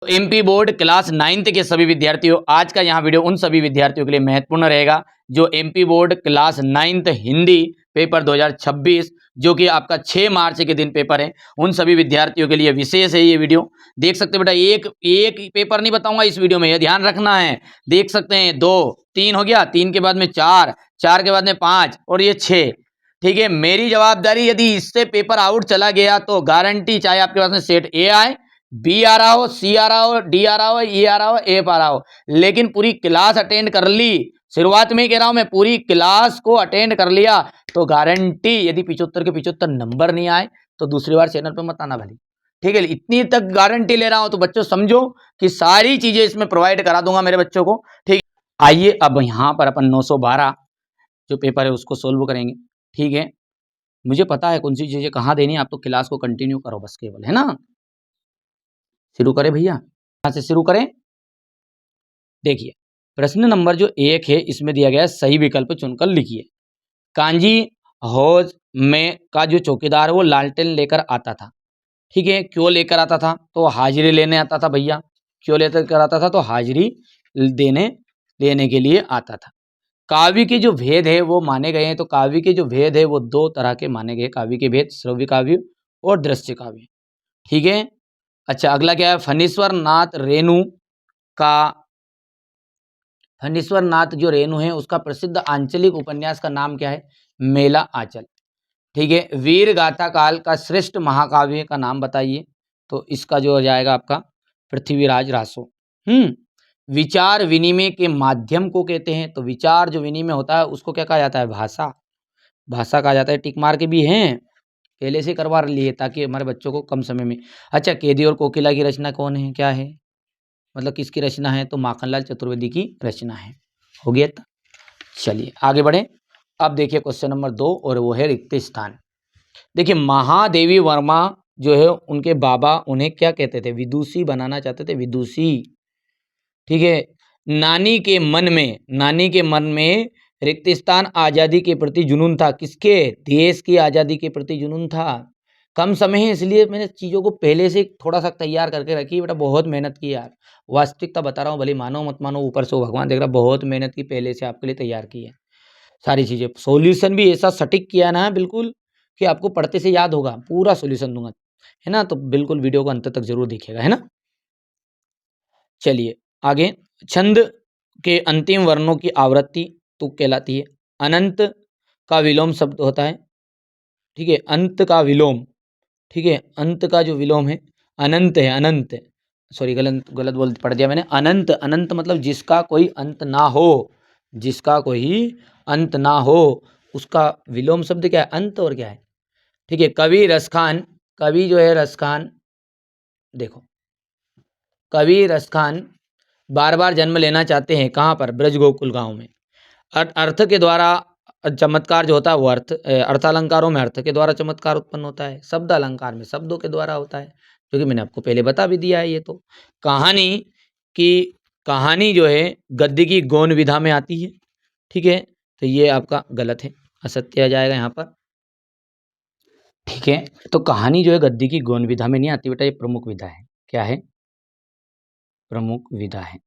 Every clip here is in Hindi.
एमपी बोर्ड क्लास 9th के सभी विद्यार्थियों, आज का यहाँ वीडियो उन सभी विद्यार्थियों के लिए महत्वपूर्ण रहेगा जो MP board class 9th Hindi paper 2026 जो कि आपका 6 मार्च के दिन पेपर है, उन सभी विद्यार्थियों के लिए विशेष है ये वीडियो। देख सकते हैं बेटा, एक पेपर नहीं बताऊंगा इस वीडियो में, ये ध्यान रखना है। देख सकते हैं 2 3 हो गया, 3 के बाद में 4, 4 के बाद में 5 और ये 6। ठीक है, मेरी जवाबदारी, यदि इससे पेपर आउट चला गया तो गारंटी, चाहे आपके पास में सेट ए आए, बी आ रहा हो, सी आ रहा हो, डी आ रहा हो, ई आ रहा हो, एफ आ रहा हो, लेकिन पूरी क्लास अटेंड कर ली, शुरुआत में ही कह रहा हूं मैं, पूरी क्लास को अटेंड कर लिया तो गारंटी, यदि 75 के 75 नंबर नहीं आए तो दूसरी बार चैनल पे मत आना भली। ठीक है, इतनी तक गारंटी ले रहा हूं, तो बच्चों समझो कि सारी चीजें इसमें प्रोवाइड करा दूंगा मेरे बच्चों को। ठीक, आइए अब यहां पर अपन 912 जो पेपर है उसको सोल्व करेंगे। ठीक है, मुझे पता है कौन सी चीजें कहाँ देनी है, आप तो क्लास को कंटिन्यू करो बस, केवल, है ना। शुरू करें भैया, यहां से शुरू करें। देखिए प्रश्न नंबर जो 1 है, इसमें दिया गया है सही विकल्प चुनकर लिखिए। कांजी हौज में का जो चौकीदार है वो लालटेन लेकर आता था। ठीक है, क्यों लेकर आता था, तो हाजिरी लेने आता था भैया। क्यों लेकर आता था, तो हाजिरी देने के लिए आता था। काव्य के जो भेद है वो माने गए हैं, तो काव्य के जो भेद है वो 2 तरह के माने गए, काव्य के भेद, श्रव्य काव्य और दृश्य काव्य। ठीक है, अच्छा अगला क्या है, फणीश्वर नाथ रेणु का, फणीश्वर नाथ जो रेणु है उसका प्रसिद्ध आंचलिक उपन्यास का नाम क्या है, मेला आंचल। ठीक है, वीर गाथा काल का श्रेष्ठ महाकाव्य का नाम बताइए, तो इसका जो हो जाएगा आपका पृथ्वीराज रासो। विचार विनिमय के माध्यम को कहते हैं, तो विचार जो विनिमय होता है उसको क्या कहा जाता है, भाषा, भाषा कहा जाता है। टिक मार के भी हैं, पहले से करवा लिए ताकि हमारे बच्चों को कम समय में। अच्छा, केदी और कोकिला की रचना कौन है, क्या है, मतलब किसकी रचना है, तो माखनलाल चतुर्वेदी की रचना है। हो गया था, चलिए आगे बढ़े। अब देखिए क्वेश्चन नंबर 2 और वो है रिक्त स्थान। देखिए महादेवी वर्मा जो है उनके बाबा उन्हें क्या कहते थे, विदुषी बनाना चाहते थे, विदुषी। ठीक है, नानी के मन में रिक्त स्थान आज़ादी के प्रति जुनून था, किसके, देश की आज़ादी के प्रति जुनून था। कम समय है इसलिए मैंने चीज़ों को पहले से थोड़ा सा तैयार करके रखी, बेटा बहुत मेहनत की यार, वास्तविकता बता रहा हूँ, भले मानो मत मानो, ऊपर से भगवान देख रहा, बहुत मेहनत की, पहले से आपके लिए तैयार की है सारी चीज़ें। सॉल्यूशन भी ऐसा सटीक किया ना बिल्कुल कि आपको पढ़ते से याद होगा, पूरा सॉल्यूशन दूंगा, है ना। तो बिल्कुल वीडियो को अंत तक जरूर देखिएगा, है ना। चलिए आगे, छंद के अंतिम वर्णों की आवृत्ति तुक कहलाती है। अनंत का विलोम शब्द होता है। ठीक है, अंत का विलोम, ठीक है, अंत का जो विलोम है अनंत है, अनंत, सॉरी गलत गलत बोल पढ़ दिया मैंने, अनंत, अनंत मतलब जिसका कोई अंत ना हो, जिसका कोई अंत ना हो, उसका विलोम शब्द क्या है, अंत, और क्या है। ठीक है, कवि रसखान, कवि जो है रसखान, देखो कवि रसखान बार बार जन्म लेना चाहते हैं, कहाँ पर, ब्रज गोकुल गांव में। अर्थ के द्वारा चमत्कार जो होता है वो अर्थालंकारों में अर्थ के द्वारा चमत्कार उत्पन्न होता है, शब्द अलंकार में शब्दों के द्वारा होता है, जो कि मैंने आपको पहले बता भी दिया है। ये तो कहानी की, कहानी जो है गद्य की गौण विधा में आती है। ठीक है, तो ये आपका गलत है, असत्य आ जाएगा यहाँ पर। ठीक है, तो कहानी जो है गद्य की गौण विधा में नहीं आती बेटा, ये प्रमुख विधा है। क्या है, प्रमुख विधा है।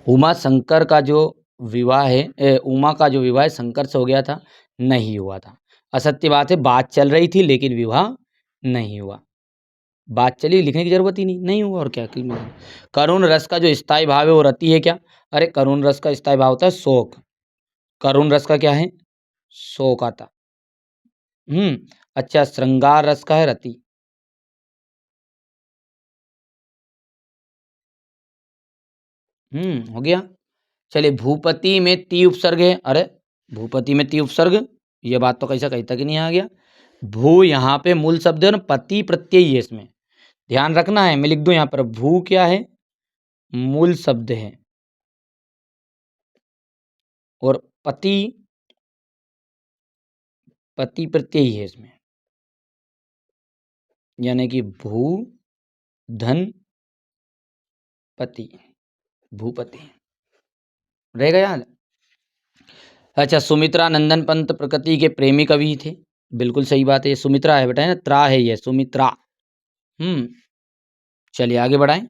उमा शंकर का जो विवाह है, उमा का जो विवाह शंकर से हो गया था, नहीं हुआ था। असत्य बात है, बात चल रही थी लेकिन विवाह नहीं हुआ। बात चली, लिखने की जरूरत ही नहीं, नहीं हुआ, और क्या। करुण रस का जो स्थायी भाव है वो रति है क्या, अरे करुण रस का स्थायी भाव होता है शोक, करुण रस का क्या है, शोक आता। अच्छा, श्रृंगार रस का है रति। हो गया। चलिए, भूपति में ती उपसर्ग है, अरे भूपति में ती उपसर्ग, ये बात तो कैसा कहीं तक नहीं आ गया। भू यहाँ पे मूल शब्द है ना, पति प्रत्यय है इसमें, ध्यान रखना है। मैं लिख दूं यहाँ पर, भू क्या है, मूल शब्द है, और पति, पति प्रत्यय है इसमें, यानी कि भू धन पति, भूपति रहेगा याद। अच्छा, सुमित्रा नंदन पंत प्रकृति के प्रेमी कवि थे, बिल्कुल सही बात है, ये सुमित्रा है बेटा, है ना, त्रा है ये, सुमित्रा, चलिए आगे बढ़ाएं।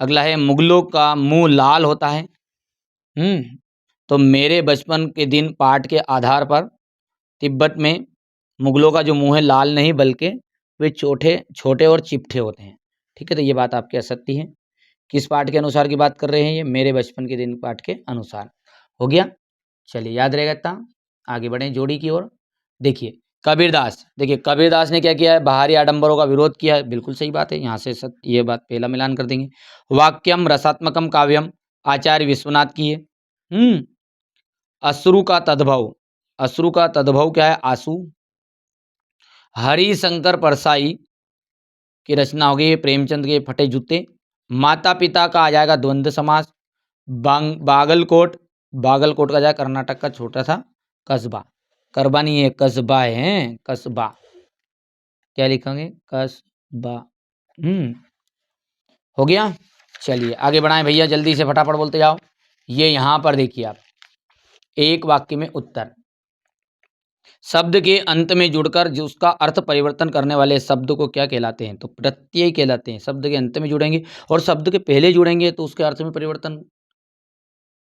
अगला है मुगलों का मुंह लाल होता है। तो मेरे बचपन के दिन पाठ के आधार पर तिब्बत में मुगलों का जो मुंह है लाल नहीं बल्कि वे छोटे छोटे और चिपटे होते हैं। ठीक है, तो ये बात आपके असत्य है। किस पाठ के अनुसार की बात कर रहे हैं ये? मेरे बचपन के दिन पाठ के अनुसार। हो गया, चलिए याद रहेगा इतना। आगे बढ़ें जोड़ी की ओर। देखिए कबीरदास, देखिए कबीरदास ने क्या किया है? बाहरी आडंबरों का विरोध किया है। बिल्कुल सही बात है, यहाँ से ये बात पहला मिलान कर देंगे। वाक्यम रसात्मकम काव्यम आचार्य विश्वनाथ की है। अश्रु का तद्भव, अश्रु का तद्भव क्या है? आंसू। हरिशंकर परसाई की रचना हो गई है प्रेमचंद के फटे जूते। माता पिता का आ जाएगा द्वंद्व समास। बागलकोट, बागलकोट का जाए कर्नाटक का छोटा सा कस्बा। करबा नहीं है, कस्बा है, कस्बा। क्या लिखेंगे? कस्बा। हो गया। चलिए आगे बढ़ाएं भैया, जल्दी से फटाफट बोलते जाओ। ये यहां पर देखिए आप, एक वाक्य में उत्तर। शब्द के अंत में जुड़कर जो उसका अर्थ परिवर्तन करने वाले शब्द को क्या कहलाते हैं? तो प्रत्यय कहलाते हैं। शब्द के अंत में जुड़ेंगे और शब्द के पहले जुड़ेंगे तो उसके अर्थ में परिवर्तन,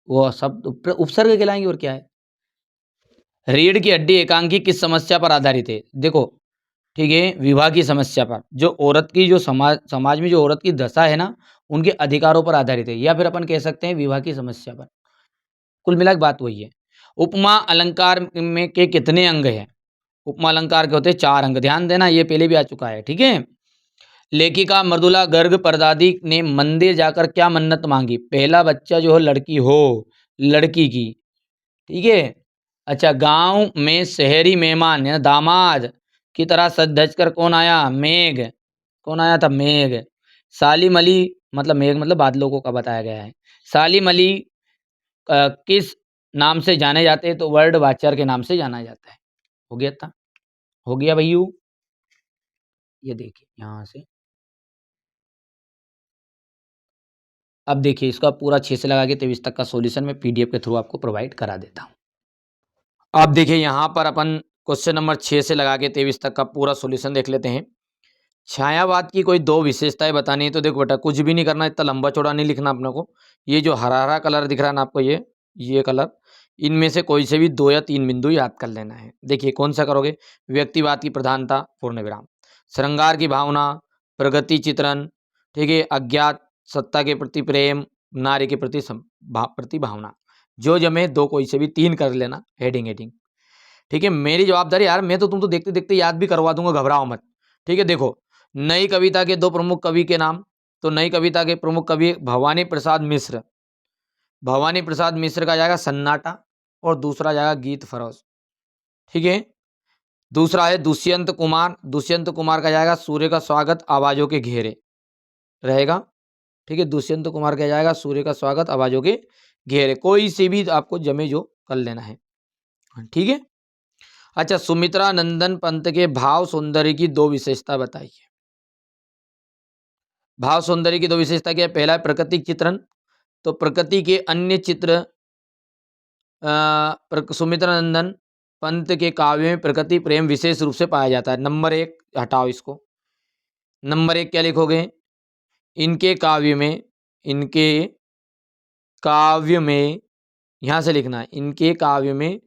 वो शब्द उपसर्ग कहलाएंगे। और क्या है? रीढ़ की हड्डी एकांकी किस समस्या पर आधारित है? देखो ठीक है, विवाह की समस्या पर। जो औरत की जो समाज में जो औरत की दशा है ना, उनके अधिकारों पर आधारित है, या फिर अपन कह सकते हैं विवाह की समस्या पर। कुल मिला के बात वही है। उपमा अलंकार में के कितने अंग हैं? उपमा अलंकार के होते हैं 4 अंग। ध्यान देना, ये पहले भी आ चुका है। ठीक है। लेखिका मृदुला गर्ग परदादी ने मंदिर जाकर क्या मन्नत मांगी? पहला बच्चा जो हो लड़की हो, लड़की की। ठीक है। अच्छा, गांव में शहरी मेहमान या दामाद की तरह सज धज कर कौन आया? मेघ। कौन आया था? मेघ। सालिम अली, मतलब मेघ मतलब बादलों को का बताया गया है। सालिम अली किस नाम से जाने जाते हैं? तो वर्ड वाचर के नाम से जाना जाता है। हो गया था, हो गया भैयू। ये देखिए यहाँ से, अब देखिए इसका पूरा 6 से लगा के 23 तक का सॉल्यूशन मैं पीडीएफ के थ्रू आपको प्रोवाइड करा देता हूँ। अब देखिए यहाँ पर अपन क्वेश्चन नंबर 6 से लगा के 23 तक का पूरा सॉल्यूशन देख लेते हैं। छायावाद की कोई 2 विशेषताएं बतानी है। तो देखो बेटा, कुछ भी नहीं करना, इतना लंबा चौड़ा नहीं लिखना अपने को। ये जो हरा हरा कलर दिख रहा है ना आपको, ये कलर, इनमें से कोई से भी 2 या 3 बिंदु याद कर लेना है। देखिए कौन सा करोगे? व्यक्तिवाद की प्रधानता, पूर्ण विराम। श्रृंगार की भावना, प्रगति चित्रण। ठीक है। अज्ञात, सत्ता के प्रति प्रेम, नारी के प्रति प्रति भावना। जो जमे 2 कोई से भी 3 कर लेना, हेडिंग हेडिंग। ठीक है, मेरी जवाबदारी यार, मैं तो तुम तो देखते देखते याद भी करवा दूंगा, घबराओ मत। ठीक है। देखो, नई कविता के 2 प्रमुख कवि के नाम। तो नई कविता के प्रमुख कवि भवानी प्रसाद मिश्र। भवानी प्रसाद मिश्र का जाएगा सन्नाटा, और दूसरा जाएगा गीत फरोज। ठीक है। दूसरा है दुष्यंत कुमार। दुष्यंत कुमार का जाएगा सूर्य का स्वागत आवाजों के घेरे रहेगा। ठीक है, दुष्यंत कुमार का जाएगा सूर्य का स्वागत आवाजों के घेरे। कोई से भी आपको जमे जो कर लेना है। ठीक है। अच्छा, सुमित्रा नंदन पंत के भाव सौंदर्य की 2 विशेषता बताइए। भाव सौंदर्य की 2 विशेषता क्या है? पहला है प्राकृतिक चित्रण। तो प्रकृति के अन्य चित्र सुमित्रा नंदन पंत के काव्य में प्रकृति प्रेम विशेष रूप से पाया जाता है। नंबर 1 हटाओ इसको। नंबर 1 क्या लिखोगे? इनके काव्य में, इनके काव्य में, यहां से लिखना है, इनके काव्य में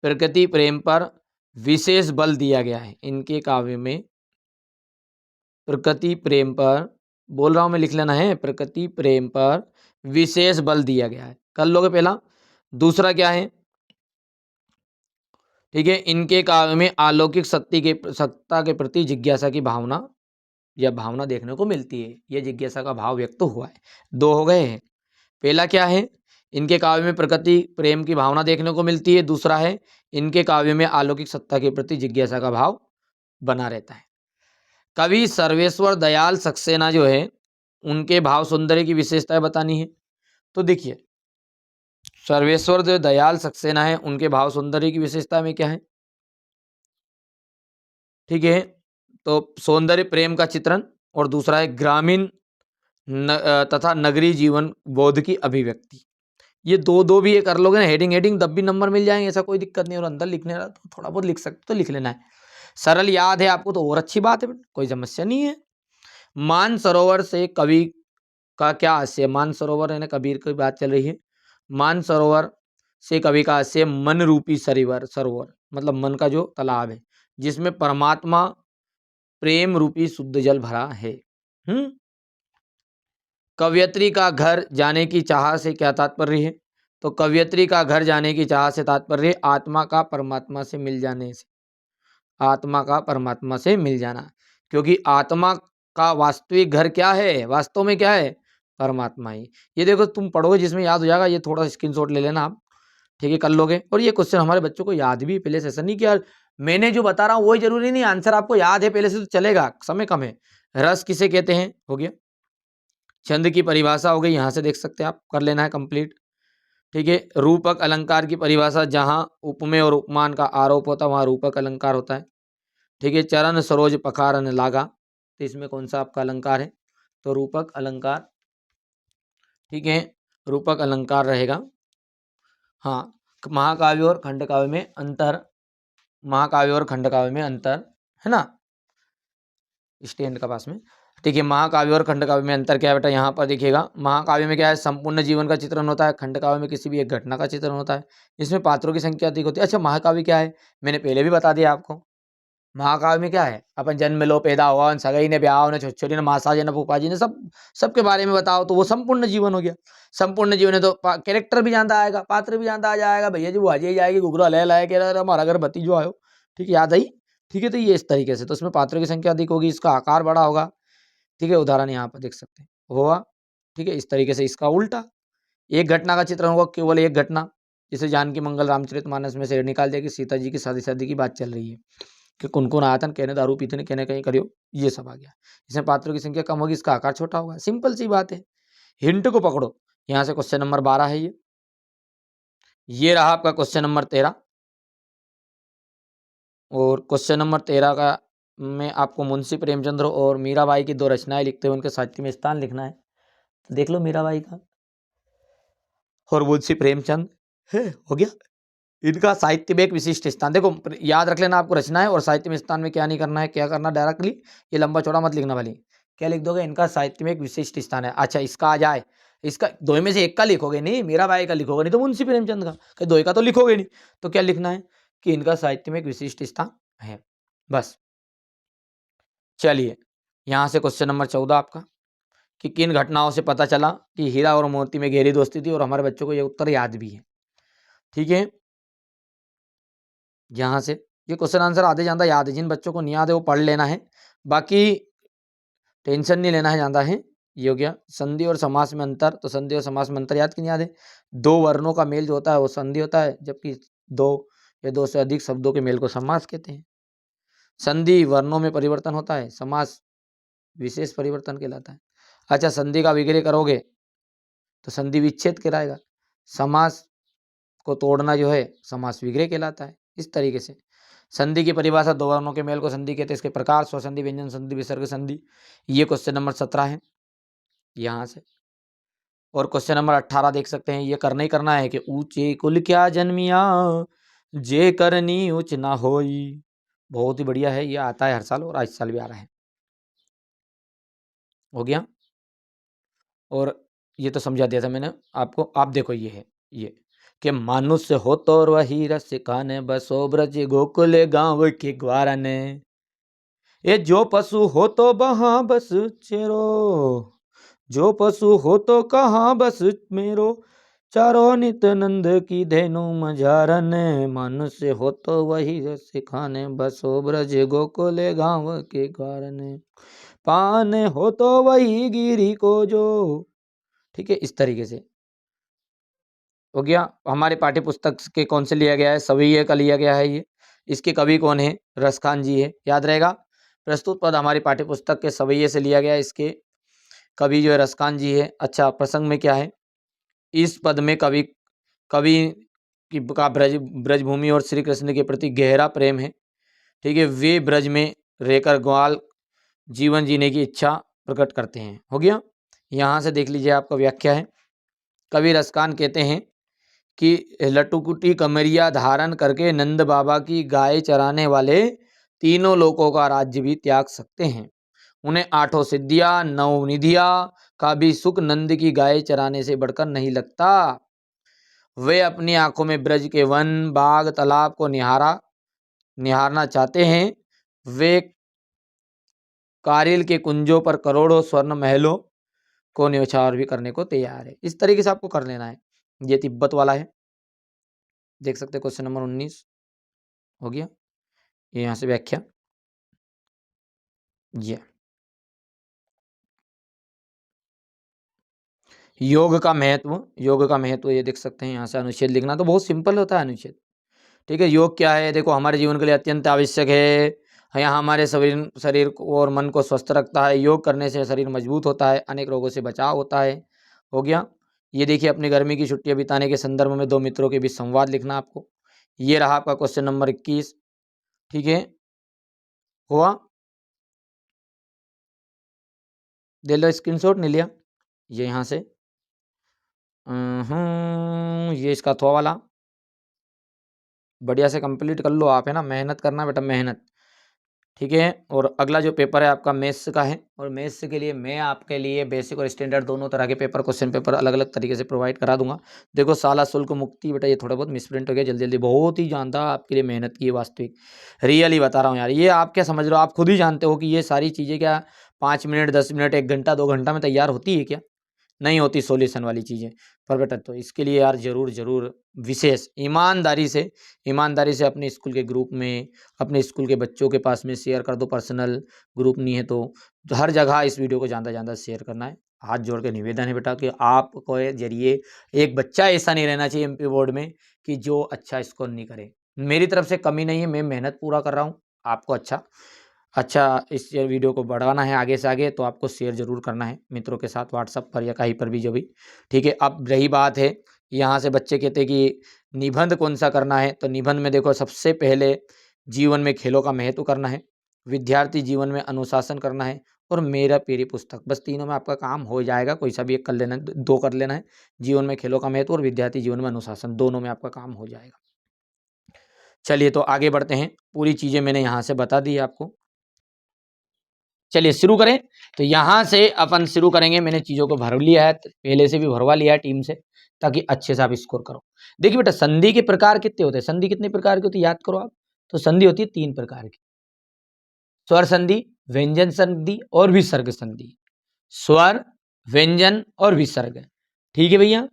प्रकृति प्रेम पर विशेष बल दिया गया है। इनके काव्य में प्रकृति प्रेम पर, बोल रहा हूं मैं, लिख लेना है, प्रकृति प्रेम पर विशेष बल दिया गया है। कर लोगे पहला। दूसरा क्या है? ठीक है, इनके काव्य में अलौकिक सत्ता के प्रति जिज्ञासा की भावना या भावना देखने को मिलती है। यह जिज्ञासा का भाव व्यक्त हुआ है। 2 हो गए हैं। पहला क्या है? इनके काव्य में प्रकृति प्रेम की भावना देखने को मिलती है। दूसरा है, इनके काव्य में अलौकिक सत्ता के प्रति जिज्ञासा का भाव बना रहता है। कवि सर्वेश्वर दयाल सक्सेना जो है, उनके भाव सौंदर्य की विशेषताएं बतानी है। तो देखिए, सर्वेश्वर जो दयाल सक्सेना है, उनके भाव सौंदर्य की विशेषता में क्या है? ठीक है, तो सौंदर्य प्रेम का चित्रण, और दूसरा है ग्रामीण तथा नगरीय जीवन बोध की अभिव्यक्ति। ये दो भी ये कर लोगे ना, हेडिंग हेडिंग, तब भी नंबर मिल जाएंगे, ऐसा कोई दिक्कत नहीं। और अंदर लिखने रहा तो थोड़ा बहुत लिख सकते तो लिख लेना है। सरल याद है आपको तो और अच्छी बात है, कोई समस्या नहीं है। मानसरोवर से कवि का क्या आशय? मानसरोवर है ना, कबीर की बात चल रही है। मानसरोवर से कवि का आशय मन रूपी सरोवर, सरोवर मतलब मन का जो तालाब है जिसमें परमात्मा प्रेम रूपी शुद्ध जल भरा है। कवयत्री का घर जाने की चाह से क्या तात्पर्य है? तो कवयत्री का घर जाने की चाह से तात्पर्य आत्मा का परमात्मा से मिल जाने से, आत्मा का परमात्मा से मिल जाना, क्योंकि आत्मा का वास्तविक घर क्या है? वास्तव में क्या है? परमात्मा ही। ये देखो तुम पढ़ोगे जिसमें याद हो जाएगा, ये थोड़ा स्क्रीनशॉट ले लेना आप, ठीक है, कर लोगे। और ये क्वेश्चन हमारे बच्चों को याद भी पहले से, ऐसा नहीं कि यार मैंने जो बता रहा हूँ वही जरूरी नहीं, आंसर आपको याद है पहले से तो चलेगा, समय कम है। रस किसे कहते हैं? हो गया। छंद की परिभाषा हो गई, यहां से देख सकते हैं आप, कर लेना है कंप्लीट, ठीक है। रूपक अलंकार की परिभाषा, जहां उपमेय और उपमान का आरोप होता है वहां रूपक अलंकार होता है, ठीक है। चरण सरोज पखारन लागा, तो इसमें कौन सा आपका अलंकार है? तो रूपक अलंकार, ठीक है, रूपक अलंकार रहेगा। हाँ, महाकाव्य और खंडकाव्य में अंतर, महाकाव्य और खंडकाव्य में अंतर है ना, स्टैंड का पास में, ठीक है। महाकाव्य और खंडकाव्य में अंतर क्या है बेटा? यहाँ पर देखिएगा, महाकाव्य में क्या है? संपूर्ण जीवन का चित्रण होता है, खंडकाव्य में किसी भी एक घटना का चित्रण होता है, इसमें पात्रों की संख्या अधिक होती है। अच्छा, महाकाव्य क्या है? मैंने पहले भी बता दिया आपको। महाकाव्य में क्या है? अपन जन्म लो, पैदा हुआ, सगाई ने, ब्याह ने, छोटी ने, मासा जी ने, फूफा जी ने, सब सबके बारे में बताओ, तो वो संपूर्ण जीवन हो गया। संपूर्ण जीवन है तो कैरेक्टर भी जानता आएगा, पात्र भी जानता आ जाएगा, भैया जी वो आज ही आएगी, गुगरा ले लाए कह रहा हमारा घर भतीजो आयो, ठीक है, याद आई, ठीक है। तो ये इस तरीके से, तो उसमें पात्रों की संख्या अधिक होगी, इसका आकार बड़ा होगा, ठीक है। उदाहरण यहाँ पर देख सकते हैं, हुआ, ठीक है। इस तरीके से इसका उल्टा, एक घटना का चित्रण होगा, केवल एक घटना, जैसे जानकी मंगल रामचरितमानस में से निकाल दिया कि सीता जी की शादी शादी की बात चल रही है कि कौन कौन आया था, कहने दारू पीते ने, कहने कहीं करियो, ये सब आ गया। इसमें पात्रों की संख्या कम होगी, इसका आकार छोटा होगा, सिंपल सी बात है। हिंट को पकड़ो, यहां से क्वेश्चन नंबर 12 है ये रहा आपका क्वेश्चन नंबर 13। और क्वेश्चन नंबर 13 का में आपको मुंशी प्रेमचंद्र और मीराबाई की दो रचनाएं लिखते हुए उनके साहित्य में स्थान लिखना है। तो देख लो मीराबाई का और मुंशी प्रेमचंद है, हो गया। इनका साहित्य में एक विशिष्ट स्थान, देखो याद रख लेना आपको, रचना है और साहित्य में स्थान में क्या नहीं करना है, क्या करना डायरेक्टली, ये लंबा चौड़ा मत लिखना वाली, क्या लिख दोगे? इनका साहित्य में एक विशिष्ट स्थान है। अच्छा, इसका आ जाए, इसका दो में से एक का लिखोगे नहीं, मीराबाई का लिखोगे नहीं तो मुंशी प्रेमचंद का, दो का तो लिखोगे नहीं, तो क्या लिखना है कि इनका साहित्य में एक विशिष्ट स्थान है, बस। चलिए, यहां से क्वेश्चन नंबर 14 आपका, कि किन घटनाओं से पता चला कि हीरा और मोती में गहरी दोस्ती थी, और हमारे बच्चों को ये उत्तर याद भी है, ठीक है। यहाँ से ये क्वेश्चन आंसर आधे ज़्यादा याद है, जिन बच्चों को नहीं याद है वो पढ़ लेना है, बाकी टेंशन नहीं लेना है ज़्यादा है। ये हो गया संधि और समास में अंतर, तो संधि और समास में अंतर याद क्यों नहीं याद है? दो वर्णों का मेल जो होता है वो संधि होता है, जबकि दो या दो से अधिक शब्दों के मेल को समास कहते हैं। संधि वर्णों में परिवर्तन होता है, समास विशेष परिवर्तन कहलाता है। अच्छा, संधि का विग्रह करोगे तो संधि विच्छेद कहलाएगा, समास को तोड़ना जो है समास विग्रह कहलाता है। इस तरीके से संधि की परिभाषा, दो वर्णों के मेल को संधि कहते हैं, इसके प्रकार स्वसंधि, व्यंजन संधि, विसर्ग संधि। ये क्वेश्चन नंबर 17 है यहाँ से। और क्वेश्चन नंबर 18 देख सकते हैं, ये करना ही करना है कि ऊंचे कुल क्या जन्मिया, जे करनी उच्च ना होई। बहुत ही बढ़िया है, ये आता है हर साल और इस साल भी आ रहा है, हो गया। और ये तो समझा दिया था मैंने आपको, आप देखो ये है, ये कि मानुष्य हो तो वही रस खाने, बसो ब्रज गोकुल गांव के ग्वारा ने, ये जो पशु हो तो वहां बस चेरो, जो पशु हो तो कहाँ बस मेरो, चारो नित नंद की धेनु मझारन, मनुष्य हो तो वही रस खाने, बसो ब्रज गोकुले गांव के ग्वारन, पान हो तो वही गिरी को जो, ठीक है। इस तरीके से हो गया। हमारे पाठ्य पुस्तक के कौन से लिया गया है? सवैये का लिया गया है ये। इसके कवि कौन है? रसखान जी है, याद रहेगा। प्रस्तुत पद हमारी पाठ्य पुस्तक के सवैये से लिया गया है, इसके कवि जो है रसखान जी है। अच्छा, प्रसंग में क्या है? इस पद में कवि कवि की का ब्रजभूमि और श्री कृष्ण के प्रति गहरा प्रेम है, ठीक है। वे ब्रज में रहकर ग्वाल जीवन जीने की इच्छा प्रकट करते हैं, हो गया। यहाँ से देख लीजिए, आपका व्याख्या है। कवि रसखान कहते हैं कि लटुकुटी कमरिया धारण करके नंद बाबा की गाय चराने वाले तीनों लोकों का राज्य भी त्याग सकते हैं, उन्हें आठों सिद्धियां नौ निधिया का भी सुख नंद की गाय चराने से बढ़कर नहीं लगता। वे अपनी आंखों में ब्रज के वन बाग तालाब को निहारना चाहते हैं। वे कारिल के कुंजों पर करोड़ों स्वर्ण महलों को न्यौछावर भी करने को तैयार है। इस तरीके से आपको कर लेना है। ये तिब्बत वाला है, देख सकते हैं क्वेश्चन नंबर 19 हो गया। ये यहां से व्याख्या ये योग का महत्व ये देख सकते हैं। यहाँ से अनुच्छेद लिखना तो बहुत सिंपल होता है अनुच्छेद। ठीक है, योग क्या है? देखो हमारे जीवन के लिए अत्यंत आवश्यक है। यहाँ हमारे शरीर को और मन को स्वस्थ रखता है। योग करने से शरीर मजबूत होता है, अनेक रोगों से बचाव होता है। हो गया। ये देखिए, अपनी गर्मी की छुट्टियां बिताने के संदर्भ में दो मित्रों के बीच संवाद लिखना आपको। ये रहा आपका क्वेश्चन नंबर 21। ठीक है, हुआ? दे लो स्क्रीनशॉट, नहीं लिया? ये यहाँ से ये इसका थोड़ा वाला बढ़िया से कंप्लीट कर लो आप, है ना। मेहनत करना बेटा, मेहनत। ठीक है, और अगला जो पेपर है आपका मैथ्स का है, और मैथ्स के लिए मैं आपके लिए बेसिक और स्टैंडर्ड दोनों तरह के पेपर, क्वेश्चन पेपर अलग अलग तरीके से प्रोवाइड करा दूंगा। देखो शाला शुल्क मुक्ति बेटा, ये थोड़ा बहुत मिसप्रिंट हो गया, जल्दी जल्दी बहुत ही जानता आपके लिए मेहनत की है, वास्तविक रियली बता रहा हूँ यार। ये आप क्या समझ रहे हो? आप खुद ही जानते हो कि ये सारी चीज़ें क्या 5 मिनट 10 मिनट 1 घंटा 2 घंटा में तैयार होती है क्या? नहीं होती सॉल्यूशन वाली चीज़ें। पर बेटा तो इसके लिए यार ज़रूर ज़रूर विशेष ईमानदारी से अपने स्कूल के ग्रुप में, अपने स्कूल के बच्चों के पास में शेयर कर दो। पर्सनल ग्रुप नहीं है तो हर जगह इस वीडियो को ज़्यादा ज़्यादा शेयर करना है। हाथ जोड़ के निवेदन है बेटा कि आपको जरिए एक बच्चा ऐसा नहीं रहना चाहिए एमपी बोर्ड में कि जो अच्छा स्कोर नहीं करे। मेरी तरफ से कमी नहीं है, मैं मेहनत पूरा कर रहा हूँ। आपको अच्छा इस वीडियो को बढ़ाना है आगे से आगे, तो आपको शेयर जरूर करना है मित्रों के साथ, व्हाट्सएप पर या कहीं पर भी, जो भी। ठीक है, अब रही बात है यहाँ से बच्चे कहते हैं कि निबंध कौन सा करना है, तो निबंध में देखो सबसे पहले जीवन में खेलों का महत्व करना है, विद्यार्थी जीवन में अनुशासन करना है, और मेरा प्रिय पुस्तक। बस तीनों में आपका काम हो जाएगा, कोई सा भी एक कर लेना है, 2 कर लेना है। जीवन में खेलों का महत्व और विद्यार्थी जीवन में अनुशासन, दोनों में आपका काम हो जाएगा। चलिए तो आगे बढ़ते हैं। पूरी चीजें मैंने यहाँ से बता दी है आपको। चलिए शुरू करें। तो यहाँ से अपन शुरू करेंगे। मैंने चीज़ों को भर लिया है, पहले से भी भरवा लिया है टीम से, ताकि अच्छे से आप स्कोर करो। देखिए बेटा, संधि के प्रकार कितने होते हैं? संधि कितने प्रकार की होती है याद करो आप। तो संधि होती है 3 प्रकार की: स्वर संधि, व्यंजन संधि और विसर्ग संधि। स्वर, व्यंजन और विसर्ग। ठीक है भैया,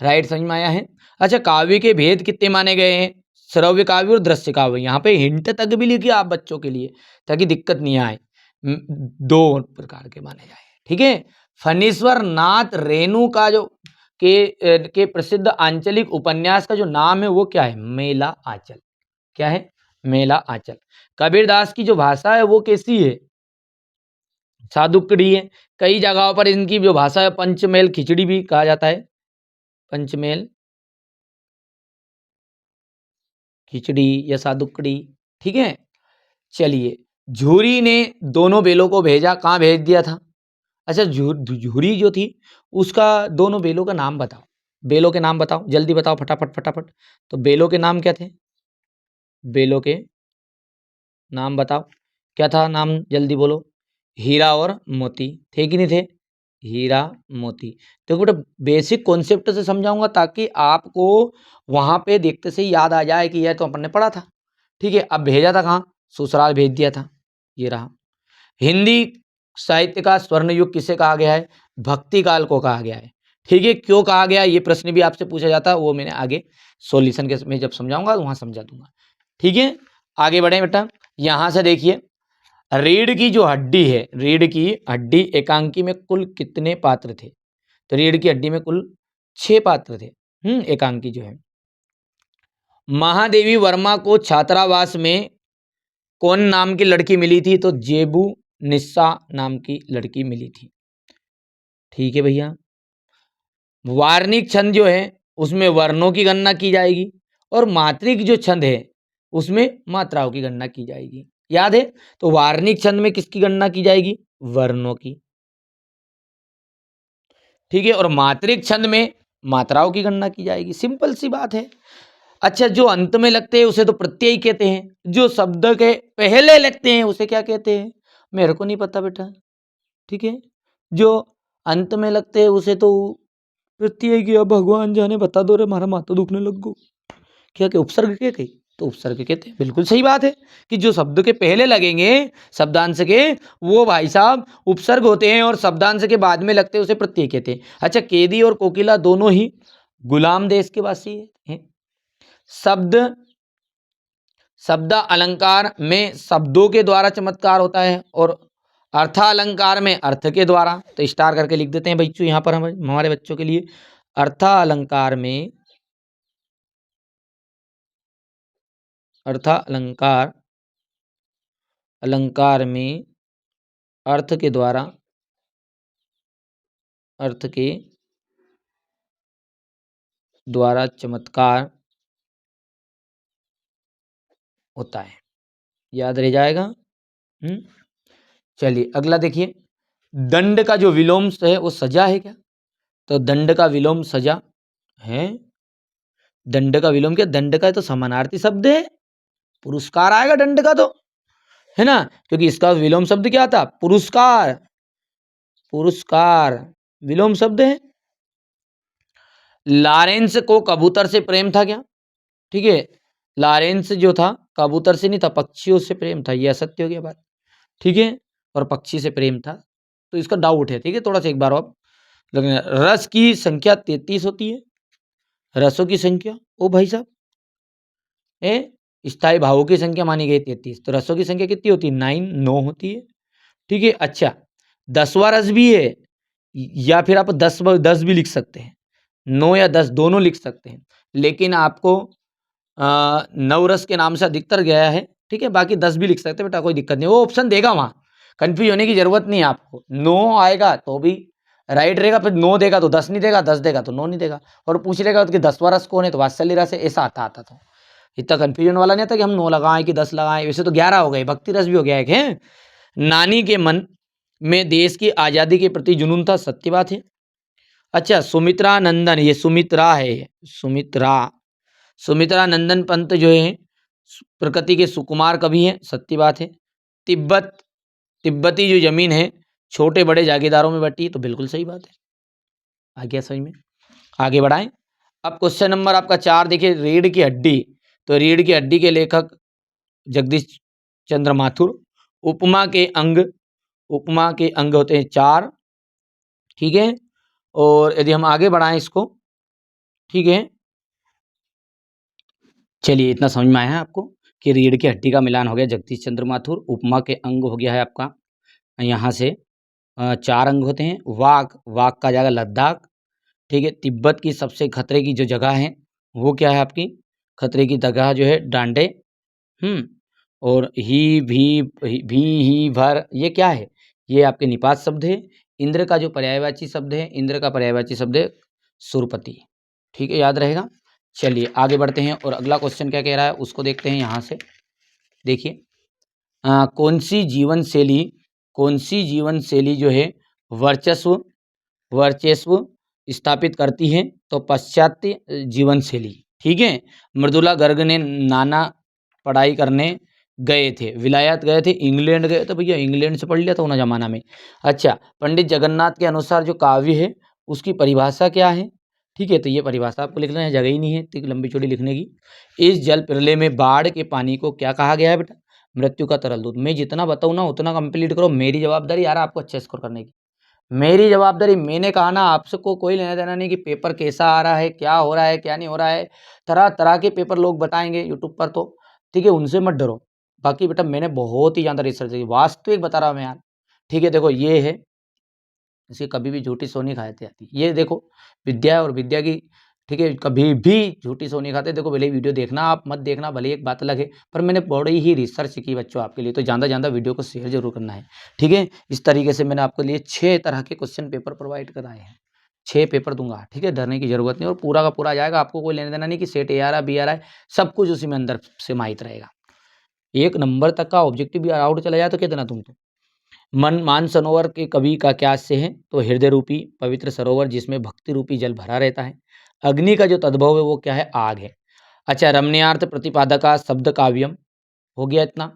राइट, समझ में आया है। अच्छा, काव्य के भेद कितने माने गए हैं? श्रव्य काव्य और दृश्य काव्य। यहाँ पे हिंट तक भी लिखिए आप बच्चों के लिए, ताकि दिक्कत नहीं आए। 2 प्रकार के माने जाए। ठीक है, फणीश्वर नाथ रेणु का जो के प्रसिद्ध आंचलिक उपन्यास का जो नाम है वो क्या है? मेला आंचल। क्या है? मेला आंचल। कबीरदास की जो भाषा है वो कैसी है? सादुकड़ी है। कई जगहों पर इनकी जो भाषा है पंचमेल खिचड़ी भी कहा जाता है। पंचमेल खिचड़ी या सादुकड़ी। ठीक है, चलिए। झूरी ने दोनों बेलों को भेजा, कहाँ भेज दिया था? अच्छा, झूरी जो थी उसका दोनों बेलों का नाम बताओ। बेलों के नाम बताओ, जल्दी बताओ, फटाफट फटाफट। तो बेलों के नाम क्या थे? बेलों के नाम बताओ, क्या था नाम? जल्दी बोलो। हीरा और मोती थे कि नहीं थे? हीरा मोती। देखो बेटा, बेसिक कॉन्सेप्ट से समझाऊंगा ताकि आपको वहां पे देखते से याद आ जाए कि यह तो अपन ने पढ़ा था। ठीक है, अब भेजा था कहाँ? ससुराल भेज दिया था। ये रहा। हिंदी साहित्य का स्वर्ण युग किसे कहा गया है? भक्ति काल को कहा गया है। ठीक है, क्यों कहा गया ये प्रश्न भी आपसे पूछा जाता है, वो मैंने आगे सॉल्यूशन के में जब समझाऊंगा वहां समझा दूंगा। ठीक है, आगे बढ़े बेटा। यहां से देखिए, रीढ़ की जो हड्डी है, रीढ़ की हड्डी एकांकी में कुल कितने पात्र थे? तो रीढ़ की हड्डी में कुल 6 पात्र थे। एकांकी जो है। महादेवी वर्मा को छात्रावास में कौन नाम की लड़की मिली थी? तो जेबू निस्सा नाम की लड़की मिली थी। ठीक है भैया। वार्णिक छंद जो है उसमें वर्णों की गणना की जाएगी, और मात्रिक जो छंद है उसमें मात्राओं की गणना की जाएगी। याद है? तो वार्णिक छंद में किसकी गणना की जाएगी? वर्णों की। ठीक है, और मात्रिक छंद में मात्राओं की गणना की जाएगी। सिंपल सी बात है। अच्छा, जो अंत में लगते हैं उसे तो प्रत्यय कहते हैं, जो शब्द के पहले लगते हैं उसे क्या कहते हैं? मेरे को नहीं पता बेटा, ठीक है। जो अंत में लगते हैं उसे तो प्रत्यय किया भगवान जाने, बता दो रे हमारा माथा दुखने लग गो। क्या क्या उपसर्ग के कही, तो उपसर्ग कहते हैं, बिल्कुल सही बात है कि जो शब्द के पहले लगेंगे शब्दांश के, वो भाई साहब उपसर्ग होते हैं, और शब्दांश के बाद में लगते हैं उसे प्रत्यय कहते हैं। अच्छा, केदी और कोकिला दोनों ही गुलाम देश के वासी हैं। शब्द अलंकार में शब्दों के द्वारा चमत्कार होता है, और अर्थालंकार में अर्थ के द्वारा। तो स्टार करके लिख देते हैं बच्चों यहाँ पर हमारे बच्चों के लिए। अर्थालंकार में अलंकार में अर्थ के द्वारा चमत्कार होता है, याद रह जाएगा। चलिए अगला देखिए, दंड का जो विलोम है वो सजा है क्या? तो दंड का विलोम सजा है। दंड का विलोम क्या? दंड का तो समानार्थी शब्द है, पुरस्कार आएगा दंड का तो, है ना, क्योंकि इसका विलोम शब्द क्या था? पुरस्कार। विलोम शब्द है। लॉरेंस को कबूतर से प्रेम था क्या? ठीक है, लॉरेंस जो था कबूतर से नहीं था, पक्षियों से प्रेम था, यह असत्य हो गया बात, ठीक है, और पक्षी से प्रेम था, तो इसका डाउट है, ठीक है, थोड़ा सा एक बार आप लेकिन रस की संख्या 33 होती है, रसों की संख्या, ओ भाई साहब, स्थायी भावों की संख्या मानी गई 33, तो रसों की संख्या कितनी होती है? 9 होती है, ठीक है। अच्छा, 10वां रस भी है, या फिर आप 10 भी लिख सकते हैं, 9 या 10 दोनों लिख सकते हैं, लेकिन आपको 9 रस के नाम से अधिकतर गया है, ठीक है, बाकी 10 भी लिख सकते हैं बेटा, कोई दिक्कत नहीं, वो ऑप्शन देगा वहाँ, कन्फ्यूज होने की जरूरत नहीं है आपको। 9 आएगा तो भी राइट रहेगा, फिर 9 देगा तो 10 नहीं देगा, 10 देगा तो 9 नहीं देगा, और पूछ लेगा कि 10वां रस कौन है, तो वात्सल्य रस है, ऐसा आता तो इतना कन्फ्यूजन वाला नहीं था कि हम 9 लगाएं कि 10 लगाएं, वैसे तो 11 हो गए, भक्ति रस भी हो गया एक है। नानी के मन में देश की आज़ादी के प्रति जुनून था, सत्य बात है। अच्छा, सुमित्रा नंदन, ये सुमित्रा है, सुमित्रा नंदन पंत जो है प्रकृति के सुकुमार कवि हैं, सत्य बात है। तिब्बती जो जमीन है छोटे बड़े जागीरदारों में बटी, तो बिल्कुल सही बात है। आ गया समझ में? आगे बढ़ाएं। अब क्वेश्चन नंबर आपका 4 देखिए, रीढ़ की हड्डी, तो रीढ़ की हड्डी के लेखक जगदीश चंद्र माथुर। उपमा के अंग होते हैं 4, ठीक है, और यदि हम आगे बढ़ाएं इसको, ठीक है, चलिए इतना समझ में आया है आपको कि रीढ़ की हड्डी का मिलान हो गया जगदीश चंद्र माथुर, उपमा के अंग हो गया है आपका यहाँ से 4 अंग होते हैं, वाघ का जाएगा लद्दाख, ठीक है, तिब्बत की सबसे खतरे की जो जगह है वो क्या है आपकी? खतरे की जगह जो है डांडे, और ही भर, ये क्या है? ये आपके निपात शब्द है। इंद्र का जो पर्यायवाची शब्द है, इंद्र का पर्यायवाची शब्द है सुरपति, ठीक है, याद रहेगा। चलिए आगे बढ़ते हैं, और अगला क्वेश्चन क्या कह रहा है उसको देखते हैं यहाँ से। देखिए, कौन सी जीवन शैली जो है वर्चस्व स्थापित करती है? तो पाश्चात्य जीवन शैली, ठीक है। मृदुला गर्ग ने नाना पढ़ाई करने गए थे, विलायत गए थे, इंग्लैंड गए थे, भैया इंग्लैंड से पढ़ लिया था उन जमाना में। अच्छा, पंडित जगन्नाथ के अनुसार जो काव्य है उसकी परिभाषा क्या है? ठीक है, तो ये परिभाषा आपको लिखना है, जगह ही नहीं है इतनी लंबी चौड़ी लिखने की। इस जल प्रलय में बाढ़ के पानी को क्या कहा गया है बेटा? मृत्यु का तरल दूध। मैं जितना बताऊँ ना उतना कंप्लीट करो, मेरी जवाबदारी यार आपको अच्छे स्कोर करने की, मेरी जवाबदारी। मैंने कहा ना आपसे को कोई लेना देना नहीं कि पेपर कैसा आ रहा है, क्या हो रहा है, क्या नहीं हो रहा है, तरह तरह के पेपर लोग बताएंगे यूट्यूब पर, तो ठीक है उनसे मत डरो। बाकी बेटा मैंने बहुत ही ज़्यादा रिसर्च की, वास्तविक बता रहा हूँ मैं यार, ठीक है। देखो ये है, इसे कभी भी झूठी सो नहीं खाते आती, ये देखो विद्या और विद्या की, ठीक है, कभी भी झूठी सो नहीं खाते। देखो भले ही वीडियो देखना आप मत देखना, भले एक बात अलग है, पर मैंने बड़ी ही रिसर्च की बच्चों आपके लिए, तो ज़्यादा वीडियो को शेयर जरूर करना है, ठीक है। इस तरीके से मैंने आपके लिए 6 तरह के क्वेश्चन पेपर प्रोवाइड कराए हैं, 6 पेपर दूंगा, ठीक है, डरने की जरूरत नहीं, और पूरा का पूरा जाएगा, आपको कोई लेना देना नहीं कि सेट ए आ रहा बी आ रहा है, सब कुछ उसी में अंदर समाहित रहेगा। 1 नंबर तक का ऑब्जेक्टिव भी आउट चला जाए तो क्या देना तुम तो। मानसरोवर के कवि का क्या आशय है? तो हृदय रूपी पवित्र सरोवर जिसमें भक्ति रूपी जल भरा रहता है। अग्नि का जो तद्भव है वो क्या है? आग है। अच्छा, रमणीयार्थ प्रतिपादका शब्द काव्यम, हो गया इतना।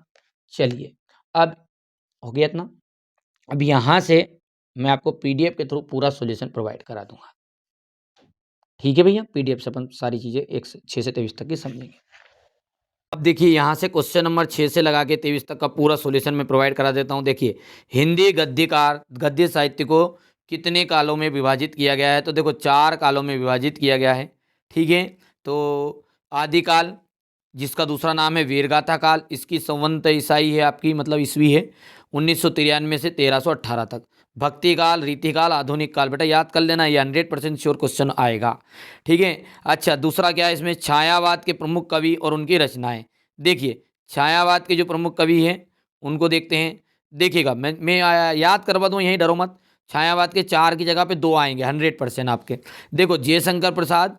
चलिए अब हो गया इतना। अब यहाँ से मैं आपको पीडीएफ के थ्रू पूरा सॉल्यूशन प्रोवाइड करा दूंगा। ठीक है भैया, पीडीएफ से अपन सारी चीज़ें 6 से 23 तक की समझेंगे। अब देखिए यहाँ से क्वेश्चन नंबर 6 से लगा के 23 तक का पूरा सॉल्यूशन मैं प्रोवाइड करा देता हूँ। देखिए, हिंदी गद्य साहित्य को कितने कालों में विभाजित किया गया है? तो देखो 4 कालों में विभाजित किया गया है। ठीक है, तो आदिकाल, जिसका दूसरा नाम है वीरगाथा काल, इसकी संवत ईसाई है आपकी, मतलब ईस्वी है 1993 से 1318 तक। भक्ति काल, रीतिकाल, आधुनिक काल, बेटा याद कर लेना, ये 100% श्योर क्वेश्चन आएगा। ठीक है, अच्छा दूसरा क्या है इसमें, छायावाद के प्रमुख कवि और उनकी रचनाएं। देखिए छायावाद के जो प्रमुख कवि हैं उनको देखते हैं। देखिएगा, मैं याद करवा दूँ, यहीं डरो मत। छायावाद के 4 की जगह पे 2 आएंगे 100% आपके। देखो जयशंकर प्रसाद,